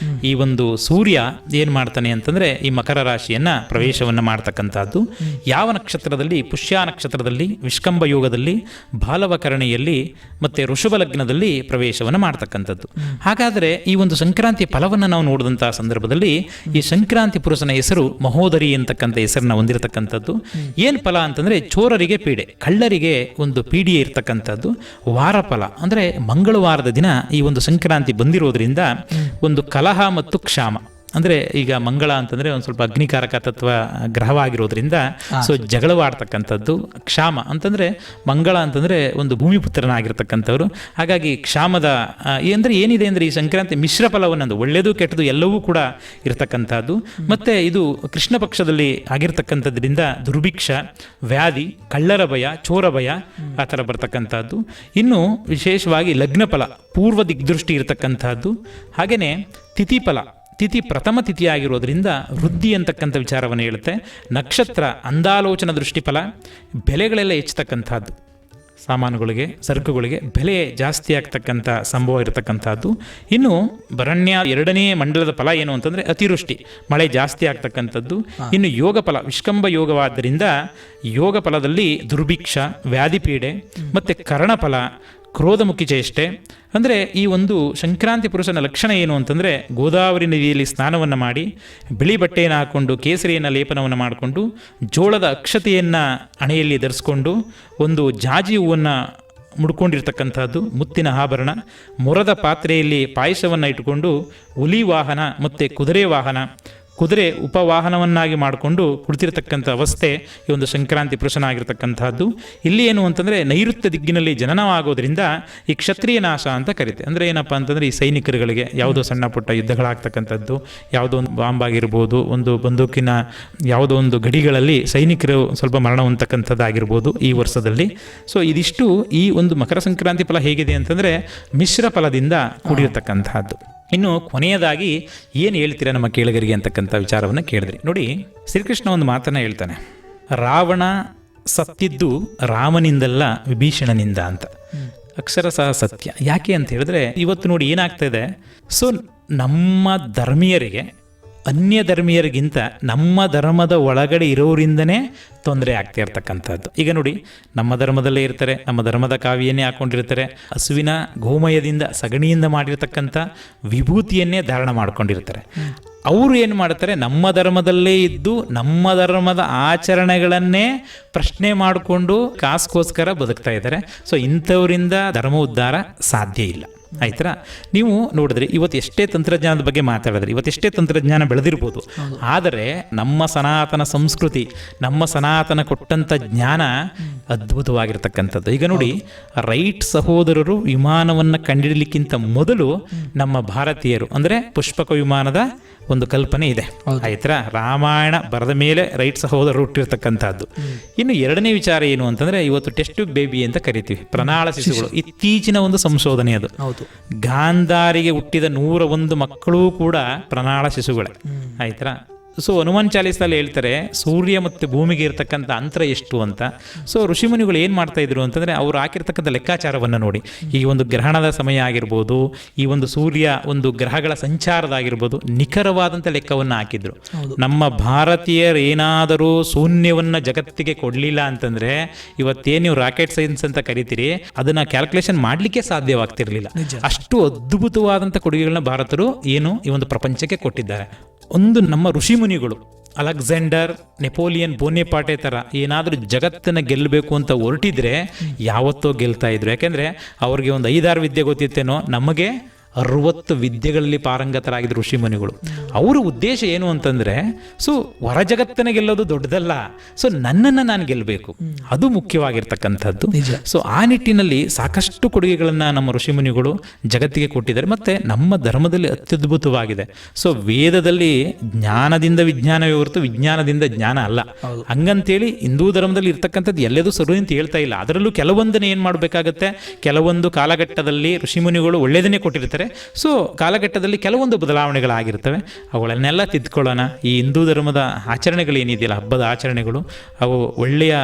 ಈ ಒಂದು ಸೂರ್ಯ ಏನು ಮಾಡ್ತಾನೆ ಅಂತಂದರೆ ಈ ಮಕರ ರಾಶಿಯನ್ನು ಪ್ರವೇಶವನ್ನು ಮಾಡ್ತಕ್ಕಂಥದ್ದು. ಯಾವ ನಕ್ಷತ್ರದಲ್ಲಿ? ಪುಷ್ಯ ನಕ್ಷತ್ರದಲ್ಲಿ, ವಿಷ್ಕಂಭ ಯೋಗದಲ್ಲಿ, ಬಾಲವಕರಣೆಯಲ್ಲಿ ಮತ್ತು ಋಷಭ ಲಗ್ನದಲ್ಲಿ ಪ್ರವೇಶವನ್ನು ಮಾಡ್ತಕ್ಕಂಥದ್ದು. ಹಾಗಾದರೆ ಈ ಒಂದು ಸಂಕ್ರಾಂತಿ ಫಲವನ್ನು ನಾವು ನೋಡಿದಂಥ ಸಂದರ್ಭದಲ್ಲಿ ಈ ಸಂಕ್ರಾಂತಿ ಪುರುಷನ ಹೆಸರು ಮಹೋದರಿ ಅಂತಕ್ಕಂಥ ಹೆಸರನ್ನ ಹೊಂದಿರತಕ್ಕಂಥದ್ದು. ಏನು ಫಲ ಅಂತಂದರೆ, ಚೋರರಿಗೆ ಪೀಡೆ, ಕಳ್ಳರಿಗೆ ಒಂದು ಪೀಡಿಯೇ ಇರ್ತಕ್ಕಂಥದ್ದು. ವಾರ ಫಲ ಅಂದರೆ ಮಂಗಳವಾರದ ದಿನ ಈ ಒಂದು ಸಂಕ್ರಾಂತಿ ಬಂದಿರೋದ್ರಿಂದ ಒಂದು ಕಲಹ ಮತ್ತು ಕ್ಷಾಮ ಅಂದರೆ ಈಗ ಮಂಗಳ ಅಂತಂದರೆ ಒಂದು ಸ್ವಲ್ಪ ಅಗ್ನಿಕಾರಕ ತತ್ವ ಗ್ರಹವಾಗಿರೋದ್ರಿಂದ ಸೊ ಜಗಳವಾಡ್ತಕ್ಕಂಥದ್ದು. ಕ್ಷಾಮ ಅಂತಂದರೆ ಮಂಗಳ ಅಂತಂದರೆ ಒಂದು ಭೂಮಿಪುತ್ರನಾಗಿರ್ತಕ್ಕಂಥವ್ರು. ಹಾಗಾಗಿ ಕ್ಷಾಮದ ಅಂದರೆ ಏನಿದೆ ಅಂದರೆ ಈ ಸಂಕ್ರಾಂತಿ ಮಿಶ್ರ ಫಲವನ್ನು ಒಳ್ಳೆಯದು ಕೆಟ್ಟದು ಎಲ್ಲವೂ ಕೂಡ ಇರತಕ್ಕಂಥದ್ದು. ಮತ್ತು ಇದು ಕೃಷ್ಣ ಪಕ್ಷದಲ್ಲಿ ಆಗಿರ್ತಕ್ಕಂಥದ್ರಿಂದ ದುರ್ಭಿಕ್ಷ, ವ್ಯಾಧಿ, ಕಳ್ಳರ ಭಯ, ಚೋರ ಭಯ ಆ ಥರ ಬರ್ತಕ್ಕಂಥದ್ದು. ಇನ್ನು ವಿಶೇಷವಾಗಿ ಲಗ್ನ ಫಲ ಪೂರ್ವ ದಿಗ್ದೃಷ್ಟಿ ಇರತಕ್ಕಂಥದ್ದು. ಹಾಗೆಯೇ ತಿಥಿ ಫಲ, ತಿಥಿ ಪ್ರಥಮ ತಿಥಿ ಆಗಿರೋದ್ರಿಂದ ವೃದ್ಧಿ ಅಂತಕ್ಕಂಥ ವಿಚಾರವನ್ನು ಹೇಳುತ್ತೆ. ನಕ್ಷತ್ರ ಅಂದಾಲೋಚನ ದೃಷ್ಟಿಫಲ, ಬೆಲೆಗಳೆಲ್ಲ ಹೆಚ್ಚತಕ್ಕಂಥದ್ದು, ಸಾಮಾನುಗಳಿಗೆ ಸರಕುಗಳಿಗೆ ಬೆಲೆ ಜಾಸ್ತಿ ಆಗ್ತಕ್ಕಂಥ ಸಂಭವ ಇರತಕ್ಕಂಥದ್ದು. ಇನ್ನು ಭರಣ್ಯ 2ನೇ ಮಂಡಲದ ಫಲ ಏನು ಅಂತಂದರೆ ಅತಿವೃಷ್ಟಿ, ಮಳೆ ಜಾಸ್ತಿ ಆಗ್ತಕ್ಕಂಥದ್ದು. ಇನ್ನು ಯೋಗ ಫಲ ವಿಷ್ಕಂಭ ಯೋಗವಾದ್ದರಿಂದ ಯೋಗ ಫಲದಲ್ಲಿ ದುರ್ಭಿಕ್ಷ, ವ್ಯಾಧಿಪೀಡೆ ಮತ್ತು ಕರ್ಣಫಲ, ಕ್ರೋಧಮುಖಿ ಚೇಷ್ಟೆ. ಅಂದರೆ ಈ ಒಂದು ಸಂಕ್ರಾಂತಿ ಪುರುಷನ ಲಕ್ಷಣ ಏನು ಅಂತಂದರೆ, ಗೋದಾವರಿ ನದಿಯಲ್ಲಿ ಸ್ನಾನವನ್ನು ಮಾಡಿ ಬಿಳಿ ಬಟ್ಟೆಯನ್ನು ಹಾಕ್ಕೊಂಡು ಕೇಸರಿಯನ್ನು ಲೇಪನವನ್ನು ಮಾಡಿಕೊಂಡು ಜೋಳದ ಅಕ್ಷತೆಯನ್ನು ಹಣೆಯಲ್ಲಿ ಧರಿಸ್ಕೊಂಡು ಒಂದು ಜಾಜಿ ಹೂವನ್ನು ಮುಡ್ಕೊಂಡಿರ್ತಕ್ಕಂಥದ್ದು, ಮುತ್ತಿನ ಆಭರಣ, ಮೊರದ ಪಾತ್ರೆಯಲ್ಲಿ ಪಾಯಸವನ್ನು ಇಟ್ಟುಕೊಂಡು ಹುಲಿ ವಾಹನ ಮತ್ತು ಕುದುರೆ ವಾಹನ, ಕುದುರೆ ಉಪವಾಹನವನ್ನಾಗಿ ಮಾಡಿಕೊಂಡು ಕುಳಿತಿರ್ತಕ್ಕಂಥ ಅವಸ್ಥೆ ಈ ಒಂದು ಸಂಕ್ರಾಂತಿ ಪುರುಷನಾಗಿರ್ತಕ್ಕಂಥದ್ದು. ಇಲ್ಲಿ ಏನು ಅಂತಂದರೆ ನೈಋತ್ಯ ದಿಗ್ಗಿನಲ್ಲಿ ಜನನವಾಗೋದ್ರಿಂದ ಈ ಕ್ಷತ್ರಿಯ ನಾಶ ಅಂತ ಕರೀತೆ. ಅಂದರೆ ಏನಪ್ಪ ಅಂತಂದರೆ ಈ ಸೈನಿಕರುಗಳಿಗೆ ಯಾವುದೋ ಸಣ್ಣ ಪುಟ್ಟ ಯುದ್ಧಗಳಾಗ್ತಕ್ಕಂಥದ್ದು, ಯಾವುದೋ ಒಂದು ಬಾಂಬ್ ಆಗಿರ್ಬೋದು, ಒಂದು ಬಂದೂಕಿನ ಯಾವುದೋ ಒಂದು ಗಡಿಗಳಲ್ಲಿ ಸೈನಿಕರು ಸ್ವಲ್ಪ ಮರಣ ಹೊಂದತಕ್ಕಂಥದ್ದಾಗಿರ್ಬೋದು ಈ ವರ್ಷದಲ್ಲಿ. ಸೊ ಇದಿಷ್ಟು ಈ ಒಂದು ಮಕರ ಸಂಕ್ರಾಂತಿ ಫಲ ಹೇಗಿದೆ ಅಂತಂದರೆ ಮಿಶ್ರ ಫಲದಿಂದ ಕೂಡಿರ್ತಕ್ಕಂಥದ್ದು. ಇನ್ನು ಕೊನೆಯದಾಗಿ ಏನು ಹೇಳ್ತೀರಾ ನಮ್ಮ ಕೇಳುಗರಿಗೆ ಅಂತಕ್ಕಂಥ ವಿಚಾರವನ್ನು ಕೇಳಿದ್ರಿ. ನೋಡಿ, ಶ್ರೀಕೃಷ್ಣ ಒಂದು ಮಾತನ್ನು ಹೇಳ್ತಾನೆ, ರಾವಣ ಸತ್ತಿದ್ದು ರಾಮನಿಂದಲ್ಲ ವಿಭೀಷಣನಿಂದ ಅಂತ. ಅಕ್ಷರಶಃ ಸತ್ಯ. ಯಾಕೆ ಅಂತ ಹೇಳಿದ್ರೆ ಇವತ್ತು ನೋಡಿ ಏನಾಗ್ತಾಯಿದೆ, ಸೊ ನಮ್ಮ ಧರ್ಮೀಯರಿಗೆ ಅನ್ಯ ಧರ್ಮೀಯರಿಗಿಂತ ನಮ್ಮ ಧರ್ಮದ ಒಳಗಡೆ ಇರೋರಿಂದನೇ ತೊಂದರೆ ಆಗ್ತಾ ಇರ್ತಕ್ಕಂಥದ್ದು. ಈಗ ನೋಡಿ, ನಮ್ಮ ಧರ್ಮದಲ್ಲೇ ಇರ್ತಾರೆ, ನಮ್ಮ ಧರ್ಮದ ಕಾವಿಯನ್ನೇ ಹಾಕ್ಕೊಂಡಿರ್ತಾರೆ, ಹಸುವಿನ ಗೋಮಯದಿಂದ ಸಗಣಿಯಿಂದ ಮಾಡಿರ್ತಕ್ಕಂಥ ವಿಭೂತಿಯನ್ನೇ ಧಾರಣ ಮಾಡ್ಕೊಂಡಿರ್ತಾರೆ. ಅವರು ಏನು ಮಾಡ್ತಾರೆ, ನಮ್ಮ ಧರ್ಮದಲ್ಲೇ ಇದ್ದು ನಮ್ಮ ಧರ್ಮದ ಆಚರಣೆಗಳನ್ನೇ ಪ್ರಶ್ನೆ ಮಾಡಿಕೊಂಡು ಕಾಸ್ಗೋಸ್ಕರ ಬದುಕ್ತಾ ಇದ್ದಾರೆ. ಸೊ ಇಂಥವರಿಂದ ಧರ್ಮ ಉದ್ಧಾರ ಸಾಧ್ಯ ಇಲ್ಲ. ಆಯ್ತಾ? ನೀವು ನೋಡಿದ್ರಿ ಇವತ್ತು ಎಷ್ಟೇ ತಂತ್ರಜ್ಞಾನದ ಬಗ್ಗೆ ಮಾತಾಡಿದ್ರಿ, ಇವತ್ತೆಷ್ಟೇ ತಂತ್ರಜ್ಞಾನ ಬೆಳೆದಿರ್ಬೋದು, ಆದರೆ ನಮ್ಮ ಸನಾತನ ಸಂಸ್ಕೃತಿ, ನಮ್ಮ ಸನಾತನ ಕೊಟ್ಟಂಥ ಜ್ಞಾನ ಅದ್ಭುತವಾಗಿರ್ತಕ್ಕಂಥದ್ದು. ಈಗ ನೋಡಿ, ರೈಟ್ ಸಹೋದರರು ವಿಮಾನವನ್ನು ಕಂಡುಹಿಡಲಿಕ್ಕಿಂತ ಮೊದಲು ನಮ್ಮ ಭಾರತೀಯರು ಅಂದರೆ ಪುಷ್ಪಕ ವಿಮಾನದ ಒಂದು ಕಲ್ಪನೆ ಇದೆ. ಆಯ್ತಾ? ರಾಮಾಯಣ ಬರೆದ ಮೇಲೆ ರೈಟ್ ಸಹೋದರರು ಹುಟ್ಟಿರ್ತಕ್ಕಂಥದ್ದು. ಇನ್ನು ಎರಡನೇ ವಿಚಾರ ಏನು ಅಂತಂದರೆ, ಇವತ್ತು ಟೆಸ್ಟ್ ಬೇಬಿ ಅಂತ ಕರಿತೀವಿ, ಪ್ರಣಾಳ ಶಿಶುಗಳು. ಇತ್ತೀಚಿನ ಒಂದು ಸಂಶೋಧನೆ ಅದು. ಗಾಂಧಾರಿಗೆ ಹುಟ್ಟಿದ 101 ಮಕ್ಕಳು ಕೂಡ ಪ್ರಣಾಳ ಶಿಶುಗಳೇ. ಆಯ್ತಾ? ಸೊ ಹನುಮಾನ್ ಚಾಲೀಸಲ್ಲಿ ಹೇಳ್ತಾರೆ ಸೂರ್ಯ ಮತ್ತು ಭೂಮಿಗೆ ಇರತಕ್ಕಂಥ ಅಂತರ ಎಷ್ಟು ಅಂತ. ಸೊ ಋಷಿಮುನಿಗಳು ಏನು ಮಾಡ್ತಾ ಇದ್ರು ಅಂತಂದರೆ ಅವರು ಹಾಕಿರ್ತಕ್ಕಂಥ ಲೆಕ್ಕಾಚಾರವನ್ನು ನೋಡಿ, ಈ ಒಂದು ಗ್ರಹಣದ ಸಮಯ ಆಗಿರ್ಬೋದು, ಈ ಒಂದು ಸೂರ್ಯ ಒಂದು ಗ್ರಹಗಳ ಸಂಚಾರದಾಗಿರ್ಬೋದು, ನಿಖರವಾದಂಥ ಲೆಕ್ಕವನ್ನು ಹಾಕಿದ್ರು. ನಮ್ಮ ಭಾರತೀಯರು ಏನಾದರೂ ಶೂನ್ಯವನ್ನು ಜಗತ್ತಿಗೆ ಕೊಡಲಿಲ್ಲ ಅಂತಂದರೆ ಇವತ್ತೇನು ನೀವು ರಾಕೆಟ್ ಸೈನ್ಸ್ ಅಂತ ಕರಿತೀರಿ ಅದನ್ನು ಕ್ಯಾಲ್ಕುಲೇಷನ್ ಮಾಡಲಿಕ್ಕೆ ಸಾಧ್ಯವಾಗ್ತಿರ್ಲಿಲ್ಲ. ಅಷ್ಟು ಅದ್ಭುತವಾದಂಥ ಕೊಡುಗೆಗಳನ್ನ ಭಾರತರು ಏನು ಈ ಒಂದು ಪ್ರಪಂಚಕ್ಕೆ ಕೊಟ್ಟಿದ್ದಾರೆ. ಒಂದು ನಮ್ಮ ಋಷಿಮುನಿಗಳು ಅಲೆಕ್ಸಾಂಡರ್, ನೆಪೋಲಿಯನ್ ಬೋನೆಪಾಟೆ ಥರ ಏನಾದರೂ ಜಗತ್ತನ್ನು ಗೆಲ್ಲಬೇಕು ಅಂತ ಹೊರಟಿದ್ರೆ ಯಾವತ್ತೋ ಗೆಲ್ತಾ ಇದ್ರು. ಯಾಕೆಂದರೆ ಅವ್ರಿಗೆ ಒಂದು 5-6 ವಿದ್ಯೆ ಗೊತ್ತಿತ್ತೇನೋ, ನಮಗೆ 60 ವಿದ್ಯೆಗಳಲ್ಲಿ ಪಾರಂಗತರಾಗಿದ್ದರು ಋಷಿಮುನಿಗಳು. ಅವರ ಉದ್ದೇಶ ಏನು ಅಂತಂದರೆ, ಸೊ ಹೊರ ಜಗತ್ತನ್ನು ಗೆಲ್ಲೋದು ದೊಡ್ಡದಲ್ಲ, ಸೊ ನನ್ನನ್ನು ನಾನು ಗೆಲ್ಲಬೇಕು, ಅದು ಮುಖ್ಯವಾಗಿರ್ತಕ್ಕಂಥದ್ದು. ಸೊ ಆ ನಿಟ್ಟಿನಲ್ಲಿ ಸಾಕಷ್ಟು ಕೊಡುಗೆಗಳನ್ನು ನಮ್ಮ ಋಷಿಮುನಿಗಳು ಜಗತ್ತಿಗೆ ಕೊಟ್ಟಿದ್ದಾರೆ. ಮತ್ತು ನಮ್ಮ ಧರ್ಮದಲ್ಲಿ ಅತ್ಯದ್ಭುತವಾಗಿದೆ. ಸೊ ವೇದದಲ್ಲಿ ಜ್ಞಾನದಿಂದ ವಿಜ್ಞಾನವೇ ಹೊರತು ವಿಜ್ಞಾನದಿಂದ ಜ್ಞಾನ ಅಲ್ಲ. ಹಂಗಂತೇಳಿ ಹಿಂದೂ ಧರ್ಮದಲ್ಲಿ ಇರ್ತಕ್ಕಂಥದ್ದು ಎಲ್ಲದೂ ಸರಿ ಅಂತ ಹೇಳ್ತಾ ಇಲ್ಲ. ಅದರಲ್ಲೂ ಕೆಲವೊಂದನ್ನು ಏನು ಮಾಡಬೇಕಾಗತ್ತೆ, ಕೆಲವೊಂದು ಕಾಲಘಟ್ಟದಲ್ಲಿ ಋಷಿಮುನಿಗಳು ಒಳ್ಳೆಯದನ್ನೇ ಕೊಟ್ಟಿರ್ತಾರೆ. ಸೊ ಕಾಲಘಟ್ಟದಲ್ಲಿ ಕೆಲವೊಂದು ಬದಲಾವಣೆಗಳಾಗಿರ್ತವೆ, ಅವುಗಳನ್ನೆಲ್ಲ ತಿದ್ಕೊಳ್ಳೋಣ. ಈ ಹಿಂದೂ ಧರ್ಮದ ಆಚರಣೆಗಳೇನಿದೆಯಲ್ಲ, ಹಬ್ಬದ ಆಚರಣೆಗಳು, ಅವು ಒಳ್ಳೆಯ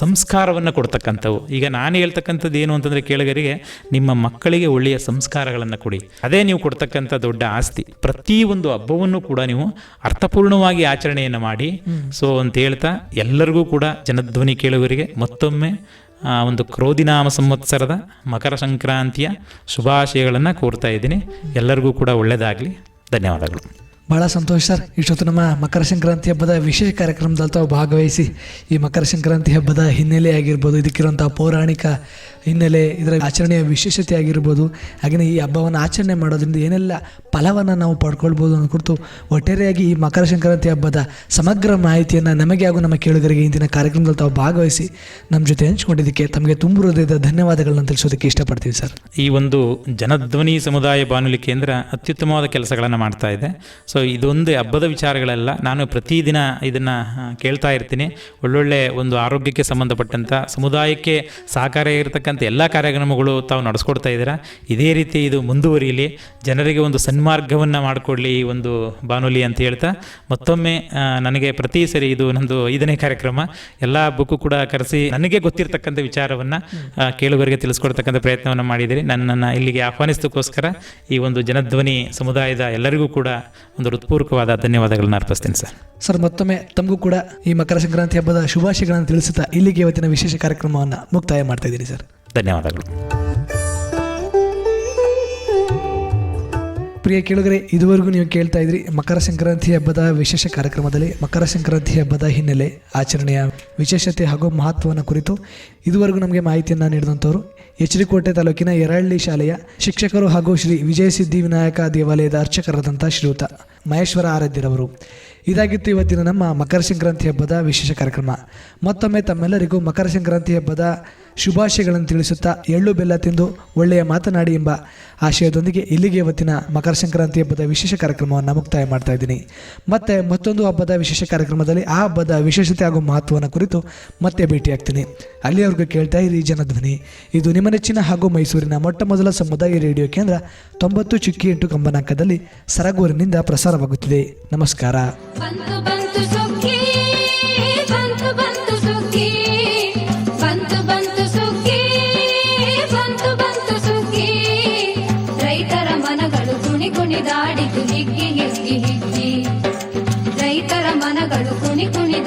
ಸಂಸ್ಕಾರವನ್ನು ಕೊಡ್ತಕ್ಕಂಥವು. ಈಗ ನಾನು ಹೇಳ್ತಕ್ಕಂಥದ್ದು ಏನು ಅಂತಂದರೆ, ಕೇಳುಗರಿಗೆ ನಿಮ್ಮ ಮಕ್ಕಳಿಗೆ ಒಳ್ಳೆಯ ಸಂಸ್ಕಾರಗಳನ್ನು ಕೊಡಿ, ಅದೇ ನೀವು ಕೊಡ್ತಕ್ಕಂಥ ದೊಡ್ಡ ಆಸ್ತಿ. ಪ್ರತಿಯೊಂದು ಹಬ್ಬವನ್ನು ಕೂಡ ನೀವು ಅರ್ಥಪೂರ್ಣವಾಗಿ ಆಚರಣೆಯನ್ನು ಮಾಡಿ. ಸೊ ಅಂತ ಹೇಳ್ತಾ ಎಲ್ಲರಿಗೂ ಕೂಡ ಜನಧ್ವನಿ ಕೇಳುಗರಿಗೆ ಮತ್ತೊಮ್ಮೆ ಒಂದು ಕ್ರೋಧಿನಾಮ ಸಂವತ್ಸರದ ಮಕರ ಸಂಕ್ರಾಂತಿಯ ಶುಭಾಶಯಗಳನ್ನು ಕೋರ್ತಾ ಇದ್ದೀನಿ. ಎಲ್ಲರಿಗೂ ಕೂಡ ಒಳ್ಳೆಯದಾಗಲಿ. ಧನ್ಯವಾದಗಳು. ಭಾಳ ಸಂತೋಷ ಸರ್. ಇಷ್ಟೊತ್ತು ನಮ್ಮ ಮಕರ ಸಂಕ್ರಾಂತಿ ಹಬ್ಬದ ವಿಶೇಷ ಕಾರ್ಯಕ್ರಮದಲ್ಲಿ ತಾವು ಭಾಗವಹಿಸಿ ಈ ಮಕರ ಸಂಕ್ರಾಂತಿ ಹಬ್ಬದ ಹಿನ್ನೆಲೆ ಆಗಿರ್ಬೋದು, ಇದಕ್ಕಿರುವಂಥ ಪೌರಾಣಿಕ ಹಿನ್ನೆಲೆ, ಇದರ ಆಚರಣೆಯ ವಿಶೇಷತೆ ಆಗಿರ್ಬೋದು, ಹಾಗೆಯೇ ಈ ಹಬ್ಬವನ್ನು ಆಚರಣೆ ಮಾಡೋದ್ರಿಂದ ಏನೆಲ್ಲ ಫಲವನ್ನು ನಾವು ಪಡ್ಕೊಳ್ಬೋದು ಅನ್ನೋ ಕುರಿತು ಒಟ್ಟಾರೆಯಾಗಿ ಈ ಮಕರ ಸಂಕ್ರಾಂತಿ ಹಬ್ಬದ ಸಮಗ್ರ ಮಾಹಿತಿಯನ್ನು ನಮಗೆ ಹಾಗೂ ನಮ್ಮ ಕೇಳುಗರಿಗೆ ಇಂದಿನ ಕಾರ್ಯಕ್ರಮದಲ್ಲಿ ತಾವು ಭಾಗವಹಿಸಿ ನಮ್ಮ ಜೊತೆ ಹಂಚಿಕೊಂಡಿದ್ದಕ್ಕೆ ತಮಗೆ ತುಂಬ ಹೃದಯದ ಧನ್ಯವಾದಗಳನ್ನು ತಿಳಿಸೋದಕ್ಕೆ ಇಷ್ಟಪಡ್ತೀವಿ ಸರ್. ಈ ಒಂದು ಜನಧ್ವನಿ ಸಮುದಾಯ ಬಾನುಲಿ ಕೇಂದ್ರ ಅತ್ಯುತ್ತಮವಾದ ಕೆಲಸಗಳನ್ನು ಮಾಡ್ತಾ ಇದೆ. ಸೊ ಇದೊಂದು ಹಬ್ಬದ ವಿಚಾರಗಳೆಲ್ಲ ನಾನು ಪ್ರತಿದಿನ ಇದನ್ನು ಕೇಳ್ತಾ ಇರ್ತೀನಿ. ಒಳ್ಳೊಳ್ಳೆ ಒಂದು ಆರೋಗ್ಯಕ್ಕೆ ಸಂಬಂಧಪಟ್ಟಂಥ ಸಮುದಾಯಕ್ಕೆ ಸಹಕಾರ ಇರತಕ್ಕಂಥ ಎಲ್ಲ ಕಾರ್ಯಕ್ರಮಗಳು ತಾವು ನಡೆಸ್ಕೊಡ್ತಾ ಇದ್ದೀರಾ. ಇದೇ ರೀತಿ ಇದು ಮುಂದುವರಿಯಲಿ, ಜನರಿಗೆ ಒಂದು ಸನ್ಮಾರ್ಗವನ್ನು ಮಾಡಿಕೊಡ್ಲಿ ಈ ಒಂದು ಬಾನುಲಿ ಅಂತ ಹೇಳ್ತಾ, ಮತ್ತೊಮ್ಮೆ ನನಗೆ ಪ್ರತಿ ಸರಿ ಇದು ನಂದು 5ನೇ ಕಾರ್ಯಕ್ರಮ, ಎಲ್ಲ ಹಬ್ಬಕ್ಕೂ ಕೂಡ ಕರೆಸಿ ನನಗೆ ಗೊತ್ತಿರತಕ್ಕಂಥ ವಿಚಾರವನ್ನು ಕೇಳುಗರಿಗೆ ತಿಳಿಸ್ಕೊಡ್ತಕ್ಕಂಥ ಪ್ರಯತ್ನವನ್ನು ಮಾಡಿದ್ದೀರಿ. ನನ್ನನ್ನು ಇಲ್ಲಿಗೆ ಆಹ್ವಾನಿಸೋದಕ್ಕೋಸ್ಕರ ಈ ಒಂದು ಜನಧ್ವನಿ ಸಮುದಾಯದ ಎಲ್ಲರಿಗೂ ಕೂಡ ಒಂದು ಹೃತ್ಪೂರ್ವಕವಾದ ಧನ್ಯವಾದಗಳನ್ನು ಅರ್ಪಿಸ್ತೀನಿ ಸರ್. ಸರ್, ಮತ್ತೊಮ್ಮೆ ತಮಗೂ ಕೂಡ ಈ ಮಕರ ಸಂಕ್ರಾಂತಿ ಹಬ್ಬದ ಶುಭಾಶಯಗಳನ್ನು ತಿಳಿಸುತ್ತಾ ಇಲ್ಲಿಗೆ ಇವತ್ತಿನ ವಿಶೇಷ ಕಾರ್ಯಕ್ರಮವನ್ನು ಮುಕ್ತಾಯ ಮಾಡ್ತಾ ಇದ್ದೀನಿ ಸರ್. ಧನ್ಯವಾದಗಳು. ಪ್ರಿಯ ಕೇಳುಗರೆ, ಇದುವರೆಗೂ ನೀವು ಕೇಳ್ತಾ ಇದ್ರಿ ಮಕರ ಸಂಕ್ರಾಂತಿ ಹಬ್ಬದ ವಿಶೇಷ ಕಾರ್ಯಕ್ರಮದಲ್ಲಿ ಮಕರ ಸಂಕ್ರಾಂತಿ ಹಬ್ಬದ ಹಿನ್ನೆಲೆ, ಆಚರಣೆಯ ವಿಶೇಷತೆ ಹಾಗೂ ಮಹತ್ವವನ್ನು ಕುರಿತು ಇದುವರೆಗೂ ನಮಗೆ ಮಾಹಿತಿಯನ್ನು ನೀಡಿದಂಥವರು ಎಚ್.ಡಿ. ಕೋಟೆ ತಾಲೂಕಿನ ಯರಹಳ್ಳಿ ಶಾಲೆಯ ಶಿಕ್ಷಕರು ಹಾಗೂ ಶ್ರೀ ವಿಜಯಸಿದ್ಧಿ ವಿನಾಯಕ ದೇವಾಲಯದ ಅರ್ಚಕರಾದಂಥ ಶ್ರೀಯುತ ಮಹೇಶ್ವರ ಆರಾಧ್ಯರವರು. ಇದಾಗಿತ್ತು ಇವತ್ತಿನ ನಮ್ಮ ಮಕರ ಸಂಕ್ರಾಂತಿ ಹಬ್ಬದ ವಿಶೇಷ ಕಾರ್ಯಕ್ರಮ. ಮತ್ತೊಮ್ಮೆ ತಮ್ಮೆಲ್ಲರಿಗೂ ಮಕರ ಸಂಕ್ರಾಂತಿ ಹಬ್ಬದ ಶುಭಾಶಯಗಳನ್ನು ತಿಳಿಸುತ್ತಾ ಎಳ್ಳು ಬೆಲ್ಲ ತಿಂದು ಒಳ್ಳೆಯ ಮಾತನಾಡಿ ಎಂಬ ಆಶಯದೊಂದಿಗೆ ಇಲ್ಲಿಗೆ ಇವತ್ತಿನ ಮಕರ ಸಂಕ್ರಾಂತಿ ಹಬ್ಬದ ವಿಶೇಷ ಕಾರ್ಯಕ್ರಮವನ್ನು ಮುಕ್ತಾಯ ಮಾಡ್ತಾ ಇದ್ದೀನಿ. ಮತ್ತೆ ಮತ್ತೊಂದು ಹಬ್ಬದ ವಿಶೇಷ ಕಾರ್ಯಕ್ರಮದಲ್ಲಿ ಆ ಹಬ್ಬದ ವಿಶೇಷತೆ ಹಾಗೂ ಮಹತ್ವವನ್ನು ಕುರಿತು ಮತ್ತೆ ಭೇಟಿಯಾಗ್ತೀನಿ. ಅಲ್ಲಿಯವರೆಗೂ ಕೇಳ್ತಾ ಇರಿ ಜನಧ್ವನಿ. ಇದು ನಿಮ್ಮ ನೆಚ್ಚಿನ ಹಾಗೂ ಮೈಸೂರಿನ ಮೊಟ್ಟ ಮೊದಲ ಸಮುದಾಯ ರೇಡಿಯೋ ಕೇಂದ್ರ 90.8 ಕಂಪನಾಂಕದಲ್ಲಿ ಸರಗೂರಿನಿಂದ ಪ್ರಸಾರವಾಗುತ್ತಿದೆ. ನಮಸ್ಕಾರ. ಬಂತು ಬಂತು ಸುಗ್ಗಿ, ಬಂತು ಬಂತು ಸುಗ್ಗಿ, ಬಂತು ಬಂತು ಸುಗ್ಗಿ, ಬಂತು ಬಂತು ಸುಗ್ಗಿ. ರೈತರ ಮನಗಳು ಕುಣಿ ಕುಣಿದಾಡಿತು ಹಿಗ್ಗಿ ಹಿಗ್ಗಿ ಹಿಗ್ಗಿ. ರೈತರ ಮನಗಳು ಕುಣಿ ಕುಣಿ